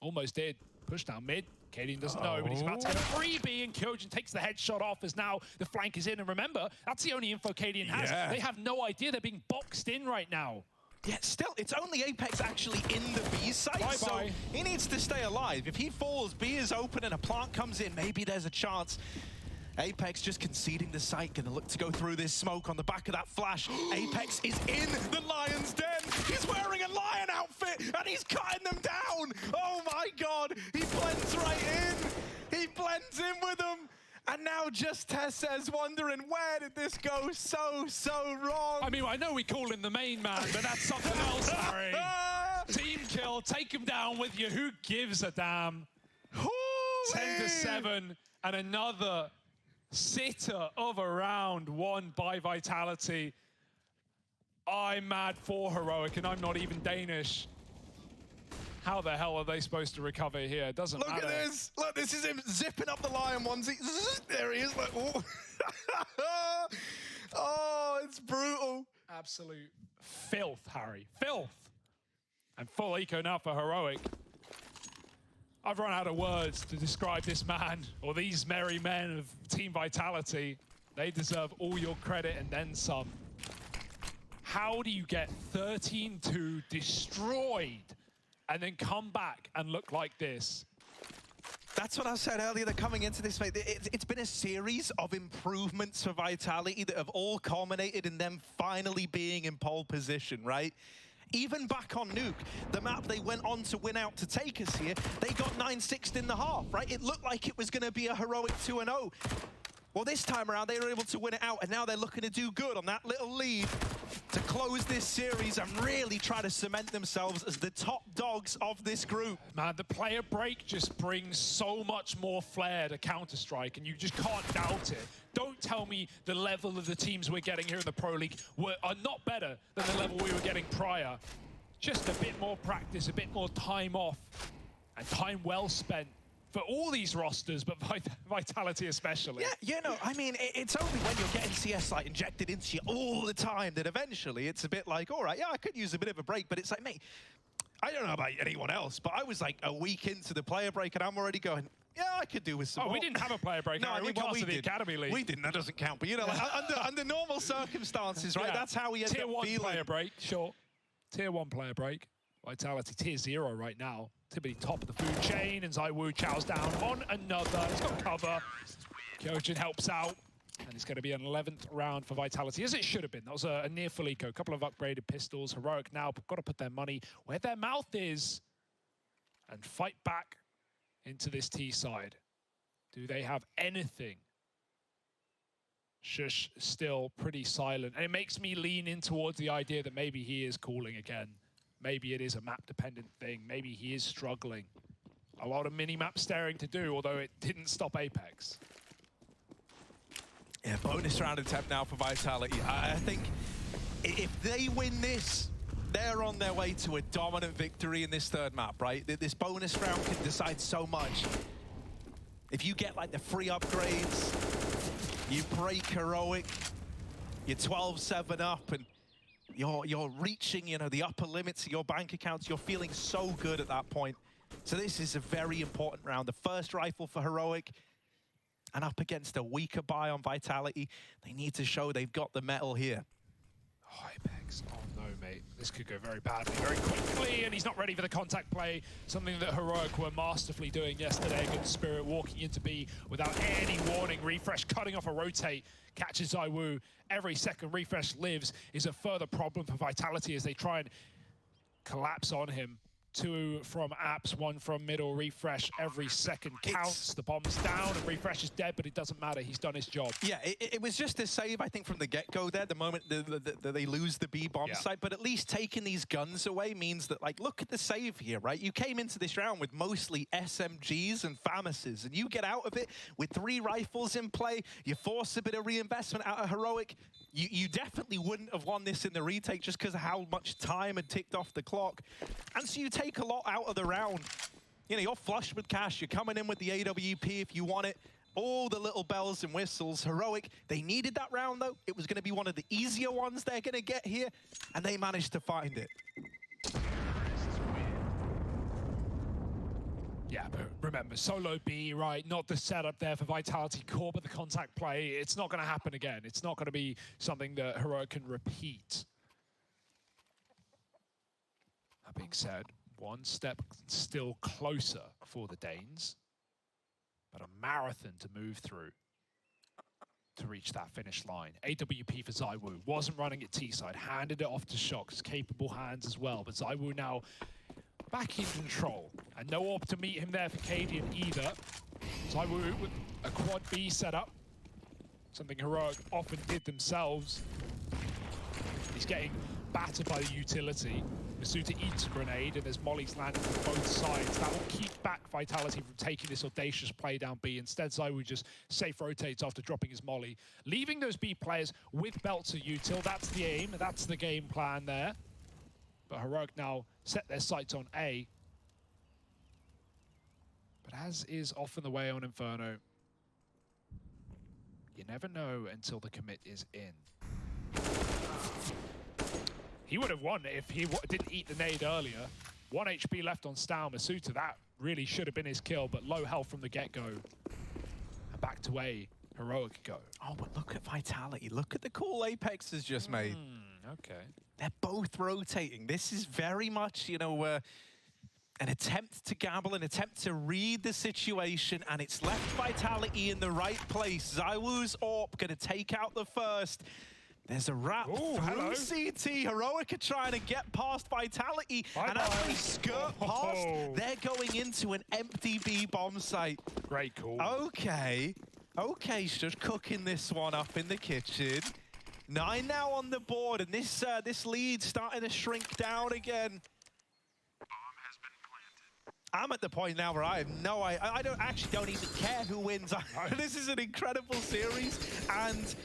Almost did. Push down mid. Cadian doesn't know, but he's about to get a freebie, and Kyojin takes the headshot off as now the flank is in. And remember, that's the only info Cadian has. Yeah. They have no idea they're being boxed in right now. Yeah, still, it's only Apex actually in the B site, so he needs to stay alive. If he falls, B is open and a plant comes in, maybe there's a chance. Apex just conceding the site, gonna look to go through this smoke on the back of that flash. Apex is in the Lion's Den. He's wearing a lion outfit and he's cutting them down. Oh my God, he blends right in. He blends in with them. And now just Tessez wondering, where did this go so wrong? I mean, I know we call him the main man, but that's something else, Harry. Team kill, take him down with you. Who gives a damn? 10-7, and another sitter of a round won by Vitality. I'm mad for Heroic, and I'm not even Danish. How the hell are they supposed to recover here? It doesn't matter. Look at this. Look, this is him zipping up the lion onesie. There he is. Like, oh. Oh, it's brutal. Absolute filth, Harry. Filth. And full eco now for Heroic. I've run out of words to describe this man, or these merry men of Team Vitality. They deserve all your credit and then some. How do you get 13-2 destroyed and then come back and look like this? That's what I said earlier, they're coming into this fight. It's been a series of improvements for Vitality that have all culminated in them finally being in pole position, right? Even back on Nuke, the map they went on to win out to take us here, they got 9-6 in the half, right? It looked like it was going to be a Heroic 2-0. Well, this time around, they were able to win it out, and now they're looking to do good on that little lead to close this series and really try to cement themselves as the top dogs of this group. Man, the player break just brings so much more flair to Counter-Strike, and you just can't doubt it. Don't tell me the level of the teams we're getting here in the Pro League are not better than the level we were getting prior. Just a bit more practice, a bit more time off, and time well spent for all these rosters, but Vitality especially. Yeah, you know, I mean, it's only when you're getting CS like injected into you all the time that eventually it's a bit like, all right, yeah, I could use a bit of a break, but it's like, mate, I don't know about anyone else, but I was like a week into the player break and I'm already going, yeah, I could do with some more. We didn't have a player break. No, we went to the Academy League. We didn't, that doesn't count, but you know, like, under normal circumstances, right, that's how we end up feeling. Tier 1 player break, sure. Tier 1 player break. Vitality tier 0 right now. Typically top of the food chain, and ZywOo chows down on another. He's got cover. Kyojin helps out, and it's going to be an 11th round for Vitality, as it should have been. That was a near full eco. A couple of upgraded pistols. Heroic now got to put their money where their mouth is and fight back into this T side. Do they have anything? Shush still pretty silent, and it makes me lean in towards the idea that maybe he is calling again. Maybe it is a map-dependent thing. Maybe he is struggling. A lot of mini-map staring to do, although it didn't stop Apex. Yeah, bonus round attempt now for Vitality. I think if they win this, they're on their way to a dominant victory in this third map, right? This bonus round can decide so much. If you get like the free upgrades, you break Heroic, you're 12-7 up, and you're reaching, you know, the upper limits of your bank accounts. You're feeling so good at that point. So this is a very important round. The first rifle for Heroic, and up against a weaker buy on Vitality. They need to show they've got the metal here. Oh, Apex. Oh no, mate. This could go very badly, very quickly, and he's not ready for the contact play. Something that Heroic were masterfully doing yesterday against Spirit, walking into B without any warning. Refresh cutting off a rotate, catches ZywOo. Every second Refresh lives is a further problem for Vitality as they try and collapse on him. 2 from apps, 1 from middle. Refresh every second counts. The bomb's down and Refresh is dead, but it doesn't matter. He's done his job. Yeah, it was just a save, I think, from the get-go there, the moment they lose the B bomb site. But at least taking these guns away means that, like, look at the save here, right? You came into this round with mostly SMGs and FAMASs, and you get out of it with 3 rifles in play. You force a bit of reinvestment out of Heroic. You definitely wouldn't have won this in the retake just because of how much time had ticked off the clock. And so you take a lot out of the round. You know, you're flush with cash. You're coming in with the AWP if you want it. All the little bells and whistles. Heroic, they needed that round, though. It was going to be one of the easier ones they're going to get here, and they managed to find it. Yeah, but remember, solo B, right? Not the setup there for Vitality Core, but the contact play. It's not going to happen again. It's not going to be something that Heroic can repeat. That being said, one step still closer for the Danes, but a marathon to move through to reach that finish line. AWP for ZywOo wasn't running at T-side, handed it off to Shox, capable hands as well, but ZywOo now back in control, and no AWP to meet him there for Cadian either. ZywOo with a quad B setup, something Heroic often did themselves. He's getting battered by the utility. Masuta eats a grenade, and there's mollies landing from both sides. That will keep back Vitality from taking this audacious play down B. Instead, ZywOo just safe rotates after dropping his molly, leaving those B players with belts of util. That's the aim, that's the game plan there. But Heroic now set their sights on A. But as is often the way on Inferno, you never know until the commit is in. He would have won if he didn't eat the nade earlier. 1 HP left on Stow. Masuta, that really should have been his kill, but low health from the get-go. And back to A, Heroic go. Oh, but look at Vitality. Look at the call Apex has just made. Okay. They're both rotating. This is very much, you know, an attempt to gamble, an attempt to read the situation, and it's left Vitality in the right place. ZywOo's AWP going to take out the first. There's a wrap through CT. Heroic are trying to get past Vitality, and as they skirt past, they're going into an empty B bomb site. Great call. Okay, just cooking this one up in the kitchen. 9 now on the board, and this lead's starting to shrink down again. I'm at the point now where I have I don't even care who wins. This is an incredible series, and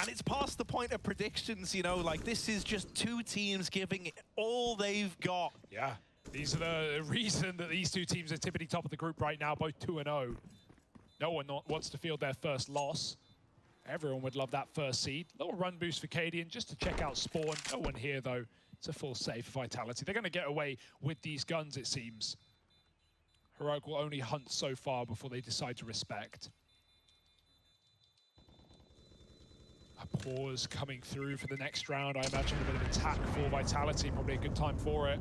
it's past the point of predictions, you know, like this is just two teams giving it all they've got. Yeah, these are the reason that these two teams are typically top of the group right now, both 2-0. No one wants to field their first loss. Everyone would love that first seed. Little run boost for Cadian just to check out Spawn. No one here though. It's a full save for Vitality. They're going to get away with these guns, it seems. Heroic will only hunt so far before they decide to respect. A pause coming through for the next round. I imagine a bit of attack for Vitality, probably a good time for it.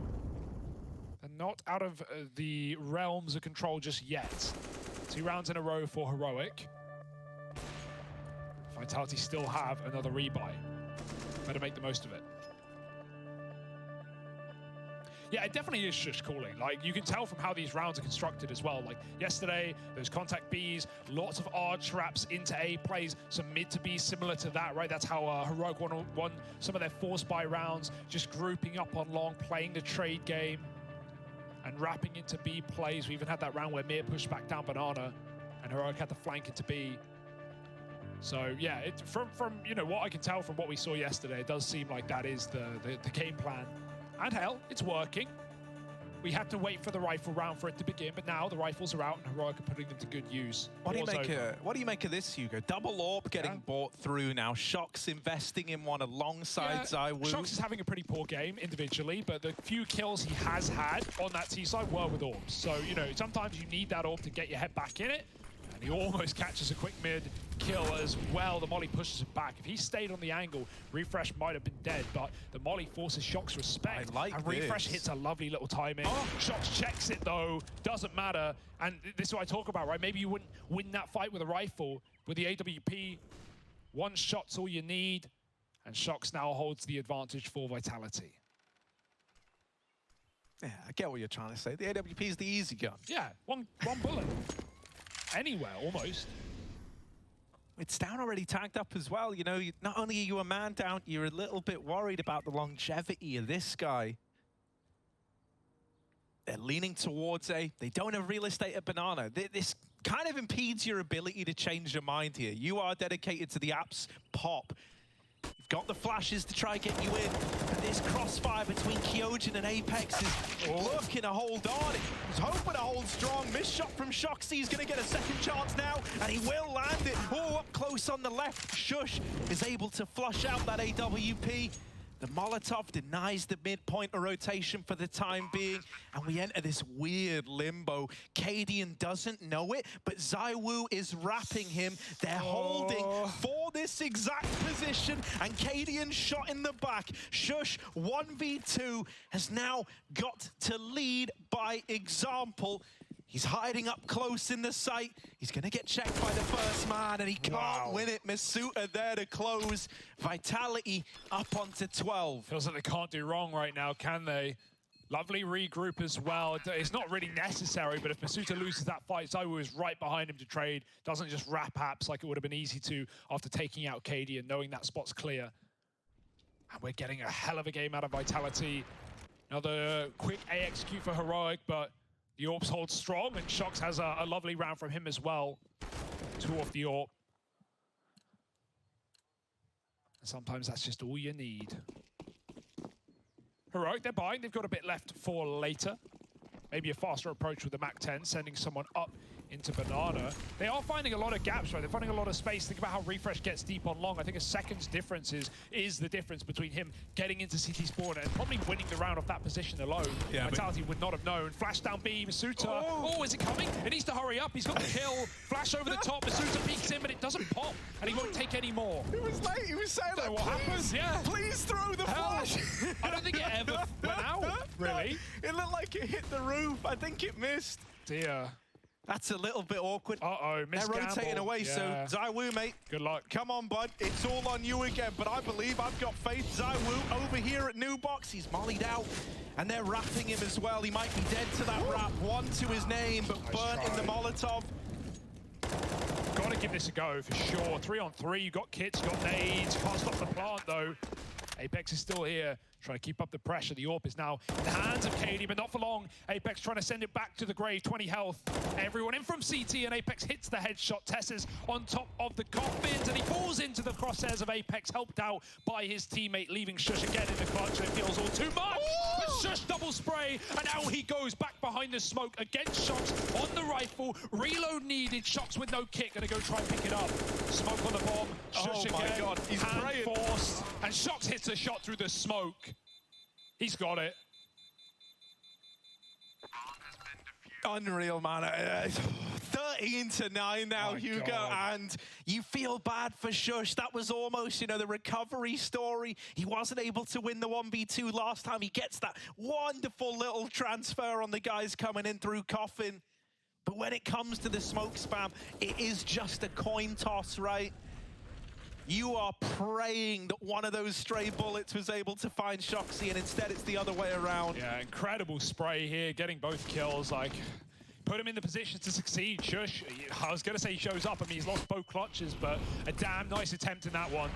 They're not out of the realms of control just yet. 2 rounds in a row for Heroic. Vitality still have another rebuy. Better make the most of it. Yeah, it definitely is shush calling. Like, you can tell from how these rounds are constructed as well. Like, yesterday, those contact Bs, lots of R traps into A plays, some mid to B similar to that, right? That's how Heroic won some of their force buy rounds, just grouping up on long, playing the trade game, and wrapping into B plays. We even had that round where Mir pushed back down Banana, and Heroic had the flank into B. So, yeah, from you know, what I can tell from what we saw yesterday, it does seem like that is the game plan. And hell, it's working. We had to wait for the rifle round for it to begin, but now the rifles are out and Heroic are putting them to good use. What do you make of this, Hugo? Double AWP getting bought through now. Shox investing in one alongside ZywOo. Shox is having a pretty poor game individually, but the few kills he has had on that T-side were with AWPs. So, you know, sometimes you need that AWP to get your head back in it. And he almost catches a quick mid kill as well. The molly pushes him back. If he stayed on the angle, Refresh might have been dead, but the molly forces Shox respect. And Refresh hits a lovely little timing. Shox checks it though, doesn't matter. And this is what I talk about, right? Maybe you wouldn't win that fight with a rifle. With the AWP, 1 shot's all you need. And Shox now holds the advantage for Vitality. Yeah, I get what you're trying to say. The AWP is the easy gun. Yeah, one bullet. Anywhere, almost. It's down already tagged up as well. You know, not only are you a man down, you're a little bit worried about the longevity of this guy. They're leaning towards A. They don't have real estate at Banana. This kind of impedes your ability to change your mind here. You are dedicated to the apps pop. You've got the flashes to try get you in. And this crossfire between Leauge and Apex is looking to hold on. He's hoping to hold strong. Missed shot from Shox. He's going to get a second chance now, and he will land it. Oh, up close on the left. Shush is able to flush out that AWP. The Molotov denies the midpoint of rotation for the time being, and we enter this weird limbo. Cadian doesn't know it, but ZywOo is wrapping him. They're holding for this exact position, and Cadian shot in the back. Sjuush 1v2 has now got to lead by example. He's hiding up close in the site. He's going to get checked by the first man, and he can't win it. Masuta there to close. Vitality up onto 12. Feels like they can't do wrong right now, can they? Lovely regroup as well. It's not really necessary, but if Masuta loses that fight, ZywOo is right behind him to trade. Doesn't just wrap apps like it would have been easy to after taking out KD and knowing that spot's clear. And we're getting a hell of a game out of Vitality. Another quick AXQ for Heroic, but the AWPs hold strong, and Shox has a lovely round from him as well. 2 off the AWP. And sometimes that's just all you need. Heroic, they're buying. They've got a bit left for later. Maybe a faster approach with the MAC-10, sending someone up into Banana. They are finding a lot of gaps, right? They're finding a lot of space. Think about how Refresh gets deep on long. I think a second's difference is the difference between him getting into CT spawn and probably winning the round off that position alone. Yeah, Vitality would not have known. Flash down B, Masuta. Oh, is it coming? It needs to hurry up. He's got the kill. Flash over the top. Masuta peeks in, but it doesn't pop, and he won't take any more. It was late. He was saying, like, what happened? Yeah. Please throw the flash. I don't think it ever went out, really. No, it looked like it hit the roof. I think it missed. Dear. That's a little bit awkward. Uh-oh, they're rotating away, yeah. so ZywOo, mate. Good luck. Come on, bud. It's all on you again, but I believe I've got faith. ZywOo over here at New Box. He's mollied out, and they're wrapping him as well. He might be dead to that wrap. 1 to his name, but burnt in the Molotov. Gotta give this a go for sure. 3 on 3, you got kits, you got nades. Can't stop the plant though. Apex is still here, trying to keep up the pressure. The AWP is now in the hands of KD, but not for long. Apex trying to send it back to the grave, 20 health. Everyone in from CT, and Apex hits the headshot. Tess is on top of the coffins, and he falls into the crosshairs of Apex, helped out by his teammate, leaving Sjuush again in the clutch, and it feels all too much. But Sjuush double spray, and now he goes back behind the smoke against Shox on the rifle. Reload needed. Shox with no kick, gonna go try and pick it up. Smoke on the bomb. Sjuush my again. God, he's hand praying. forced, and Shox hits a shot through the smoke. He's got it. Unreal, man. 13-9 now, My Hugo, God. And you feel bad for Sjuush. That was almost, you know, the recovery story. He wasn't able to win the 1v2 last time. He gets that wonderful little transfer on the guys coming in through Coffin. But when it comes to the smoke spam, it is just a coin toss, right? You are praying that one of those stray bullets was able to find Shoxy, and instead it's the other way around. Yeah, incredible spray here, getting both kills. Like, put him in the position to succeed. Sjuush, I was going to say he shows up. I mean, he's lost both clutches, but a damn nice attempt in that one.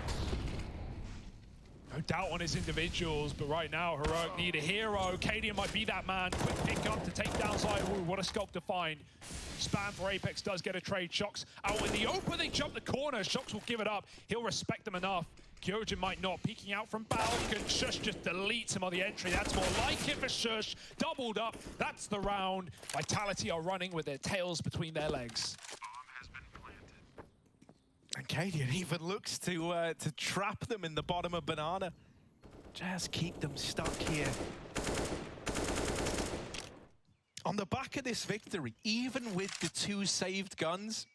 No doubt on his individuals, but right now, Heroic need a hero. Cadian might be that man. Quick pick up to take down ZywOo. What a scope to find. Spam for Apex does get a trade. Shox out in the open. They jump the corner. Shox will give it up. He'll respect them enough. Kyojin might not. Peeking out from Balkan. Sjuush just deletes him on the entry. That's more like it for Sjuush. Doubled up. That's the round. Vitality are running with their tails between their legs. And Cadian even looks to trap them in the bottom of Banana. Just keep them stuck here. On the back of this victory, even with the 2 saved guns,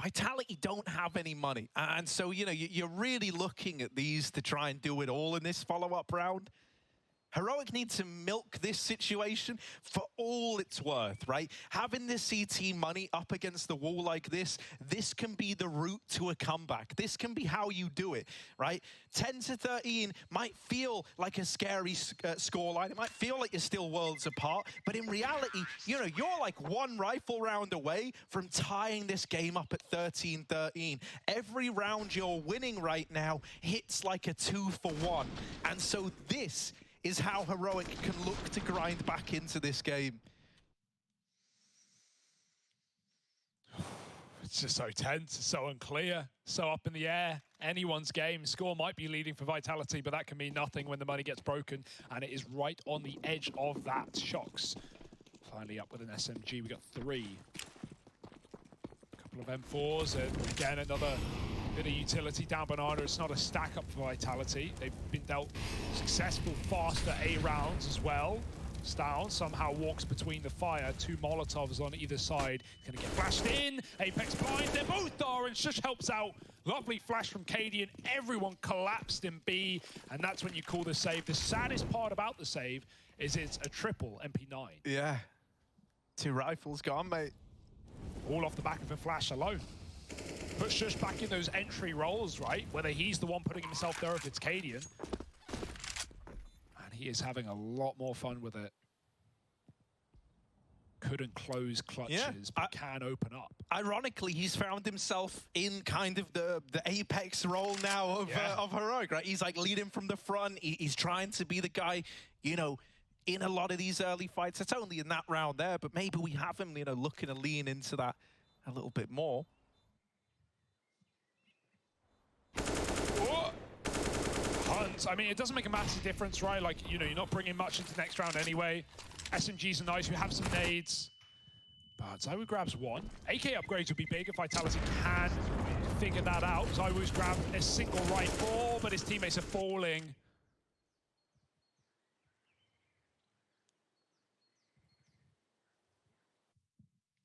Vitality don't have any money. And so, you know, you're really looking at these to try and do it all in this follow-up round. Heroic need to milk this situation for all it's worth, right? Having the CT money up against the wall like this can be the route to a comeback. This can be how you do it, right? 10-13 might feel like a scary scoreline. It might feel like you're still worlds apart, but in reality, you know, you're like 1 rifle round away from tying this game up at 13-13. Every round you're winning right now hits like a 2-for-1. And so this is how Heroic can look to grind back into this game. It's just so tense, so unclear, so up in the air. Anyone's game. Score might be leading for Vitality, but that can mean nothing when the money gets broken, and it is right on the edge of that. Shox finally up with an SMG. We got 3. A couple of M4s, and again another Bit of utility down Banana. It's not a stack up for Vitality. They've been dealt successful, faster A rounds as well. Stown somehow walks between the fire. 2 Molotovs on either side. Gonna get flashed in. Apex blind. They both are, and Shush helps out. Lovely flash from Cadian. Everyone collapsed in B, and that's when you call the save. The saddest part about the save is it's a triple MP9. Yeah. 2 rifles gone, mate. All off the back of a flash alone. Puts Shush back in those entry roles, right? Whether he's the one putting himself there, if it's Cadian. And he is having a lot more fun with it. Couldn't close clutches, but can open up. Ironically, he's found himself in kind of the apex role now of Heroic, right? He's like leading from the front. He's trying to be the guy, you know, in a lot of these early fights. It's only in that round there, but maybe we have him, you know, looking to lean into that a little bit more. Hunt, I mean, it doesn't make a massive difference, right? Like, you know, you're not bringing much into the next round anyway. SMGs are nice, we have some nades. But Zywoo grabs 1. AK upgrades would be big if Vitality can figure that out. Zywoo's grabbed a single rifle, but his teammates are falling.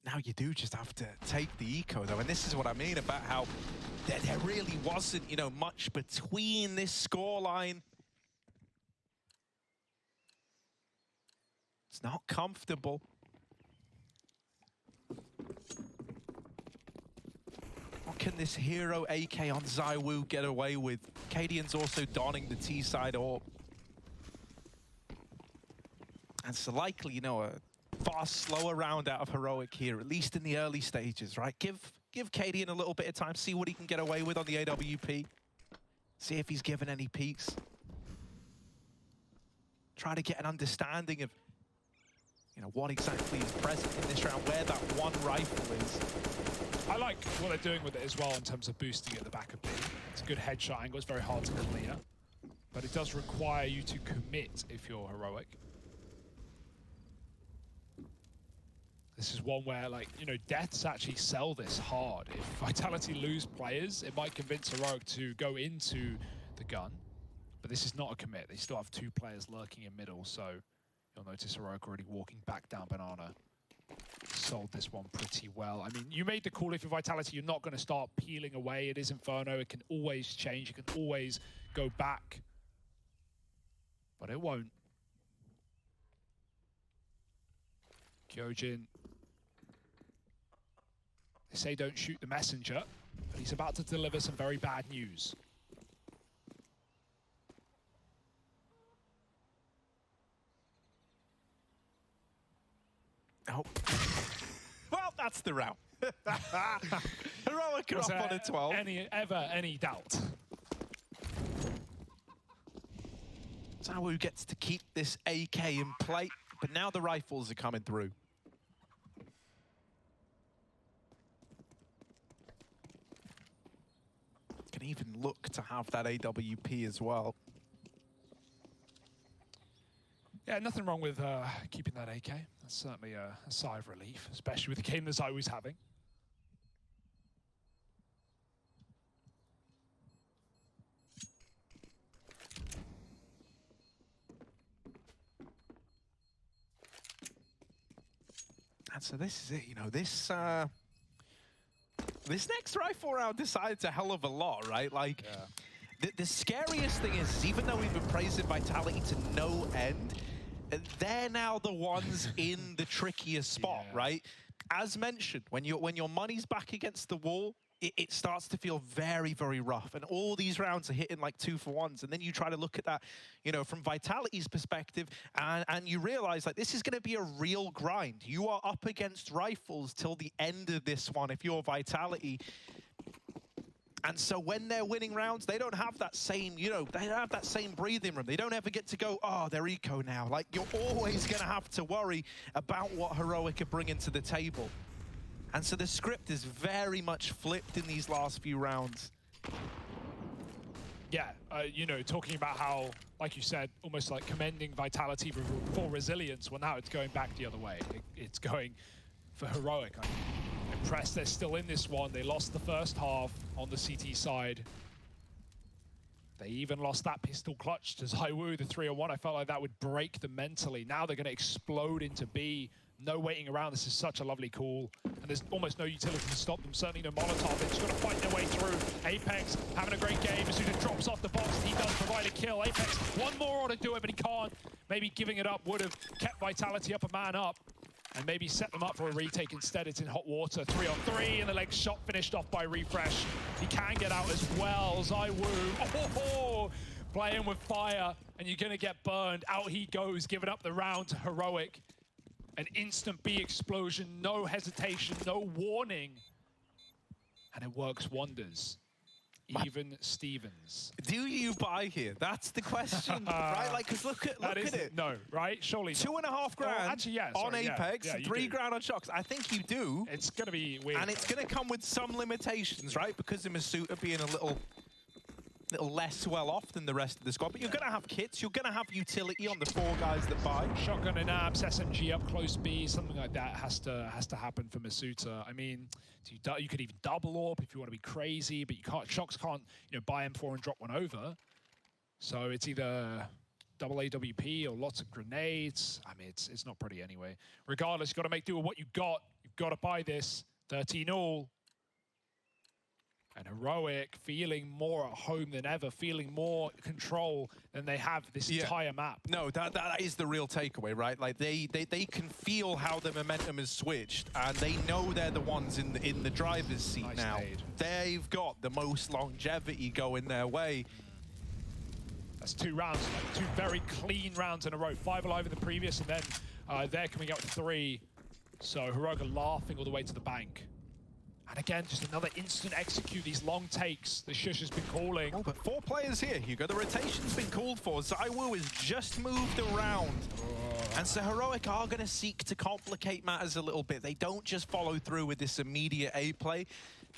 Now you do just have to take the eco, though, and this is what I mean about how there really wasn't, you know, much between this scoreline. It's not comfortable. What can this hero AK on Zywoo get away with? Cadian's also donning the T-side AWP. And so likely, you know, a far slower round out of Heroic here, at least in the early stages, right? Give Cadian a little bit of time, see what he can get away with on the AWP. See if he's given any peeks. Try to get an understanding of, you know, what exactly is present in this round, where that 1 rifle is. I like what they're doing with it as well in terms of boosting at the back of B. It's a good headshot angle, it's very hard to clear. But it does require you to commit if you're Heroic. This is one where, like, you know, deaths actually sell this hard. If Vitality lose players, it might convince Heroic to go into the gun. But this is not a commit. They still have 2 players lurking in middle, so you'll notice Heroic already walking back down Banana. Sold this one pretty well. I mean, you made the call if you're Vitality, you're not going to start peeling away. It is Inferno. It can always change. It can always go back. But it won't. Kyojin. They say don't shoot the messenger, but he's about to deliver some very bad news. Oh. Well, that's the round. Heroic are up on a 12. Any doubt? Zywoo gets to keep this AK in play, but now the rifles are coming through. Can even look to have that AWP as well. Yeah, nothing wrong with keeping that AK. That's certainly a sigh of relief, especially with the game that Zywoo's having. And so this is it, you know, this next rifle round decides a hell of a lot, right? Like, the scariest thing is, even though we've been praising Vitality to no end, they're now the ones in the trickiest spot, right? As mentioned, when your money's back against the wall, it starts to feel very, very rough. And all these rounds are hitting like 2-for-1s. And then you try to look at that, you know, from Vitality's perspective, and you realize, like, this is going to be a real grind. You are up against rifles till the end of this one if you're Vitality. And so when they're winning rounds, they don't have that same, you know, they don't have that same breathing room. They don't ever get to go, oh, they're eco now. Like, you're always going to have to worry about what Heroic are bringing to the table. And so the script is very much flipped in these last few rounds. Yeah, you know, talking about how, like you said, almost like commending Vitality for resilience. Well, now it's going back the other way. It's going for Heroic. They impressed they're still in this one. They lost the first half on the CT side. They even lost that pistol clutch to ZywOo, the 3-on-1. I felt like that would break them mentally. Now they're going to explode into B. No waiting around. This is such a lovely call. And there's almost no utility to stop them. Certainly no Molotov. They're just got to fight their way through. Apex having a great game. As soon as drops off the box, he does provide a kill. Apex, one more ought to do it, but he can't. Maybe giving it up would have kept Vitality up a man up. And maybe set them up for a retake instead. It's in hot water. 3-on-3, and the leg shot finished off by Refresh. He can get out as well. ZywOo, playing with fire, and you're gonna get burned. Out he goes, giving up the round to Heroic. An instant B explosion, no hesitation, no warning. And it works wonders. Even Stevens. Do you buy here? That's the question, right? Like, because look at it. No, right? Surely not. $2.5 grand actually, yeah, on sorry, Apex, yeah, $3 grand on Shox. I think you do. It's going to be weird. And it's going to come with some limitations, right? Because of Masuta being a little less well off than the rest of the squad. But you're going to have kits. You're going to have utility on the 4 guys that buy. Shotgun and abs, SMG up close B, something like that has to happen for Masuta. I mean, you could even double AWP if you want to be crazy, but you can't. Shox can't, buy M4 and drop one over. So it's either double AWP or lots of grenades. I mean, it's not pretty anyway. Regardless, you've got to make do with what you've got. You've got to buy this. 13-all. And Heroic feeling more at home than ever, feeling more control than they have this entire map. No, that is the real takeaway, right? Like they can feel how the momentum has switched, and they know they're the ones in the driver's seat now. Nade. They've got the most longevity going their way. That's 2 rounds, like 2 very clean rounds in a row. 5 alive in the previous, and then they're coming out with 3. So Heroic are laughing all the way to the bank. And again, just another instant execute, these long takes the Shush has been calling. Oh, but 4 players here, Hugo. The rotation's been called for. ZywOo has just moved around. And so Heroic are going to seek to complicate matters a little bit. They don't just follow through with this immediate A play.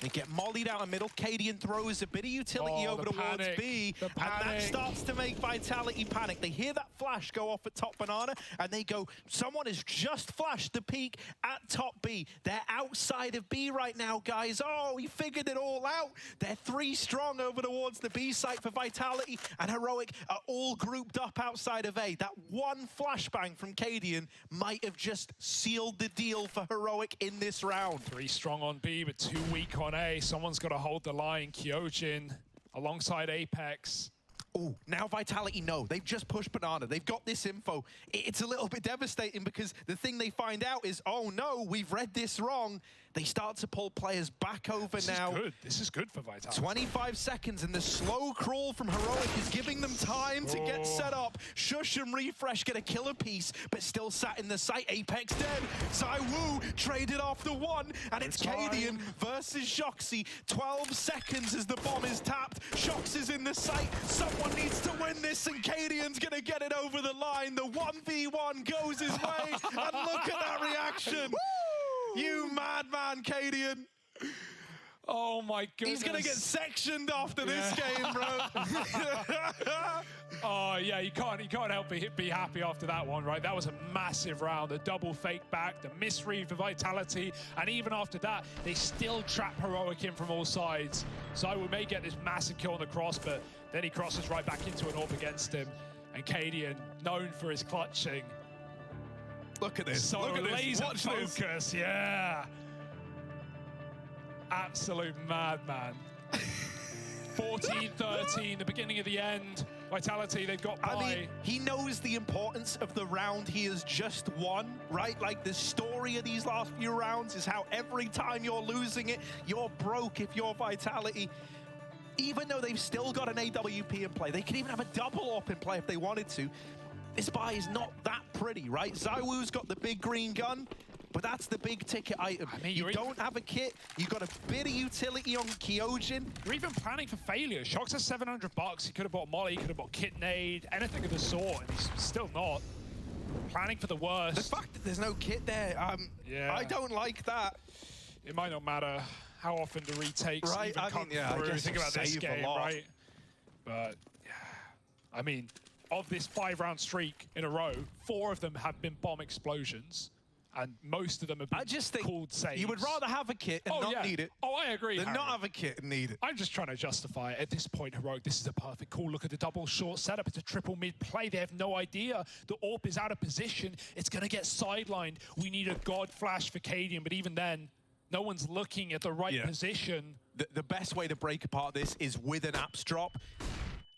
They get mollied out of middle. Cadian throws a bit of utility over towards B, and that starts to make Vitality panic. They hear that flash go off at top banana, and they go, someone has just flashed the peak at top B. They're outside of B right now, guys. Oh, we figured it all out. They're 3 strong over towards the B site for Vitality, and Heroic are all grouped up outside of A. That one flashbang from Cadian might have just sealed the deal for Heroic in this round. 3 strong on B, but 2 weak on A. Someone's got to hold the line. Kyojin alongside Apex. Oh, now Vitality know. They've just pushed Banana. They've got this info. It's a little bit devastating because the thing they find out is, oh no, we've read this wrong. They start to pull players back over now. This is good for Vitality. 25 seconds, and the slow crawl from Heroic is giving them time to get set up. Shush and Refresh get a killer piece, but still sat in the site. Apex dead. ZywOo traded off the 1, and it's Cadian versus Shoxy. 12 seconds as the bomb is tapped. Shox is in the site. Someone needs to win this, and Cadian's gonna get it over the line. The 1v1 goes his way, and look at that reaction. You madman, Cadian. Oh my goodness. He's gonna get sectioned after this game, bro. Oh yeah, you can't help but be happy after that one, right? That was a massive round. The double fake back, the misread for Vitality, and even after that, they still trap Heroic in from all sides. ZywOo may get this massive kill on the cross, but then he crosses right back into an AWP against him. And Cadian, known for his clutching. Look at this. So look at laser this. focus, this. Yeah. Absolute madman. 14-13, the beginning of the end. Vitality, they've got by. I mean, he knows the importance of the round he has just won, right? Like, the story of these last few rounds is how every time you're losing it, you're broke if you're Vitality. Even though they've still got an AWP in play, they can even have a double AWP in play if they wanted to. This buy is not that pretty, right? ZywOo's got the big green gun, but that's the big ticket item. I mean, you don't have a kit. You got a bit of utility on Kyojin. You're even planning for failure. Shox has $700. He could have bought Molly, he could have bought Kit Nade, anything of the sort, and he's still not. Planning for the worst. The fact that there's no kit there, yeah. I don't like that. It might not matter how often the retakes even come through. Think about this game, right? But, yeah, I mean, of this 5-round streak in a row, 4 of them have been bomb explosions. And most of them have been I just think called saves. you would rather have a kit and not need it Oh, I agree, than Harry. not have a kit and need it. I'm just trying to justify it. At this point, Heroic, this is a perfect call. Look at the double short setup. It's a triple mid play. They have no idea. The AWP is out of position. It's going to get sidelined. We need a god flash for Cadian, but even then, no one's looking at the right position. The best way to break apart this is with an apps drop.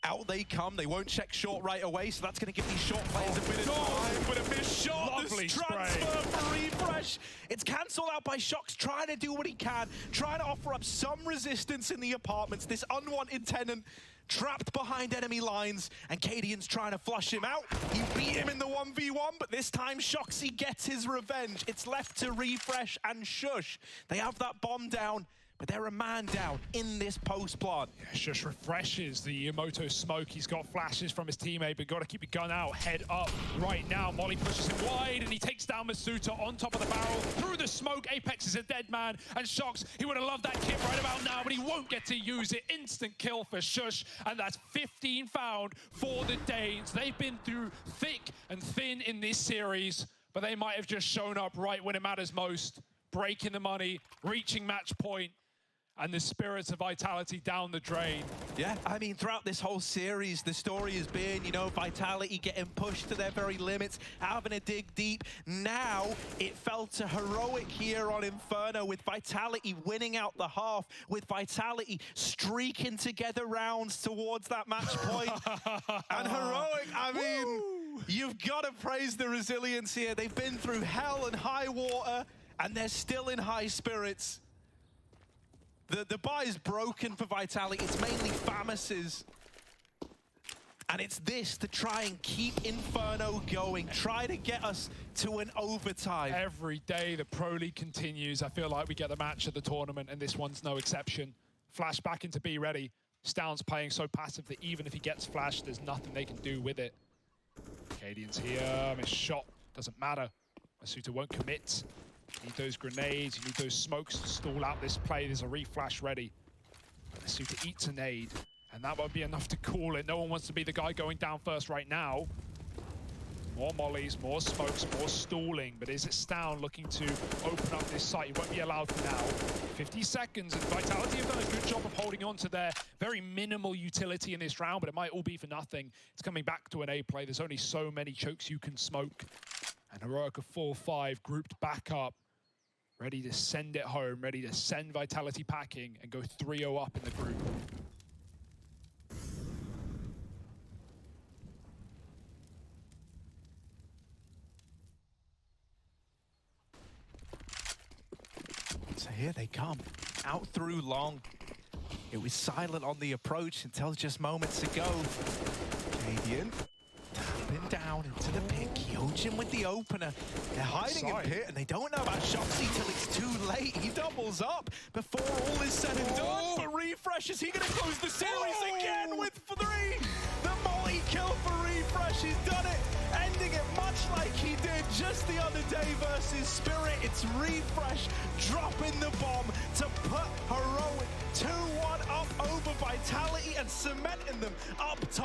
Out they come. They won't check short right away, so that's going to give these short players a bit of time. But a missed shot. Lovely this transfer for Refresh. It's cancelled out by Shox, trying to do what he can, trying to offer up some resistance in the apartments. This unwanted tenant trapped behind enemy lines, and Cadian's trying to flush him out. He beat him in the 1v1, but this time Shoxy gets his revenge. It's left to Refresh and Shush. They have that bomb down, but they're a man down in this post plant. Yeah, Shush refreshes the Yamoto smoke. He's got flashes from his teammate, but got to keep the gun out, head up right now. Molly pushes him wide, and he takes down Masuta on top of the barrel. Through the smoke, Apex is a dead man, and Shox, he would have loved that kit right about now, but he won't get to use it. Instant kill for Shush, and that's 15 found for the Danes. They've been through thick and thin in this series, but they might have just shown up right when it matters most, breaking the money, reaching match point, and the spirits of Vitality down the drain. Yeah, I mean, throughout this whole series, the story has been, you know, Vitality getting pushed to their very limits, having to dig deep. Now, it fell to Heroic here on Inferno, with Vitality winning out the half, with Vitality streaking together rounds towards that match point. And Heroic, I mean, you've got to praise the resilience here. They've been through hell and high water, and they're still in high spirits. The bar is broken for Vitality. It's mainly Famus's. And it's this to try and keep Inferno going. Try to get us to an overtime. Every day the Pro League continues. I feel like we get the match of the tournament, and this one's no exception. Flash back into B ready. Stound's playing so passive that even if he gets flashed, there's nothing they can do with it. Cadian's here. Missed shot. Doesn't matter. Masuta won't commit. You need those grenades, you need those smokes to stall out this play. There's a reflash ready. Masuta eats a nade, and that won't be enough to call it. No one wants to be the guy going down first right now. More mollies, more smokes, more stalling. But is it Stound looking to open up this site? He won't be allowed for now. 50 seconds, and Vitality have done a good job of holding on to their very minimal utility in this round, but it might all be for nothing. It's coming back to an A play. There's only so many chokes you can smoke. And Heroic of 4-5 grouped back up, ready to send it home, ready to send Vitality packing and go 3-0 up in the group. So here they come, out through long. It was silent on the approach until just moments ago. Cadian tapping down into the pit. Leauge with the opener. They're hiding in pit, and they don't know about Shoxy till it's too late. He doubles up before all is said and done. But Refresh, is he going to close the series again with 3? The molly kill for Refresh. He's done it, ending it much like he did just the other day versus Spirit. It's Refresh dropping the bomb to put Heroic 2-1 up over Vitality and cementing them up top.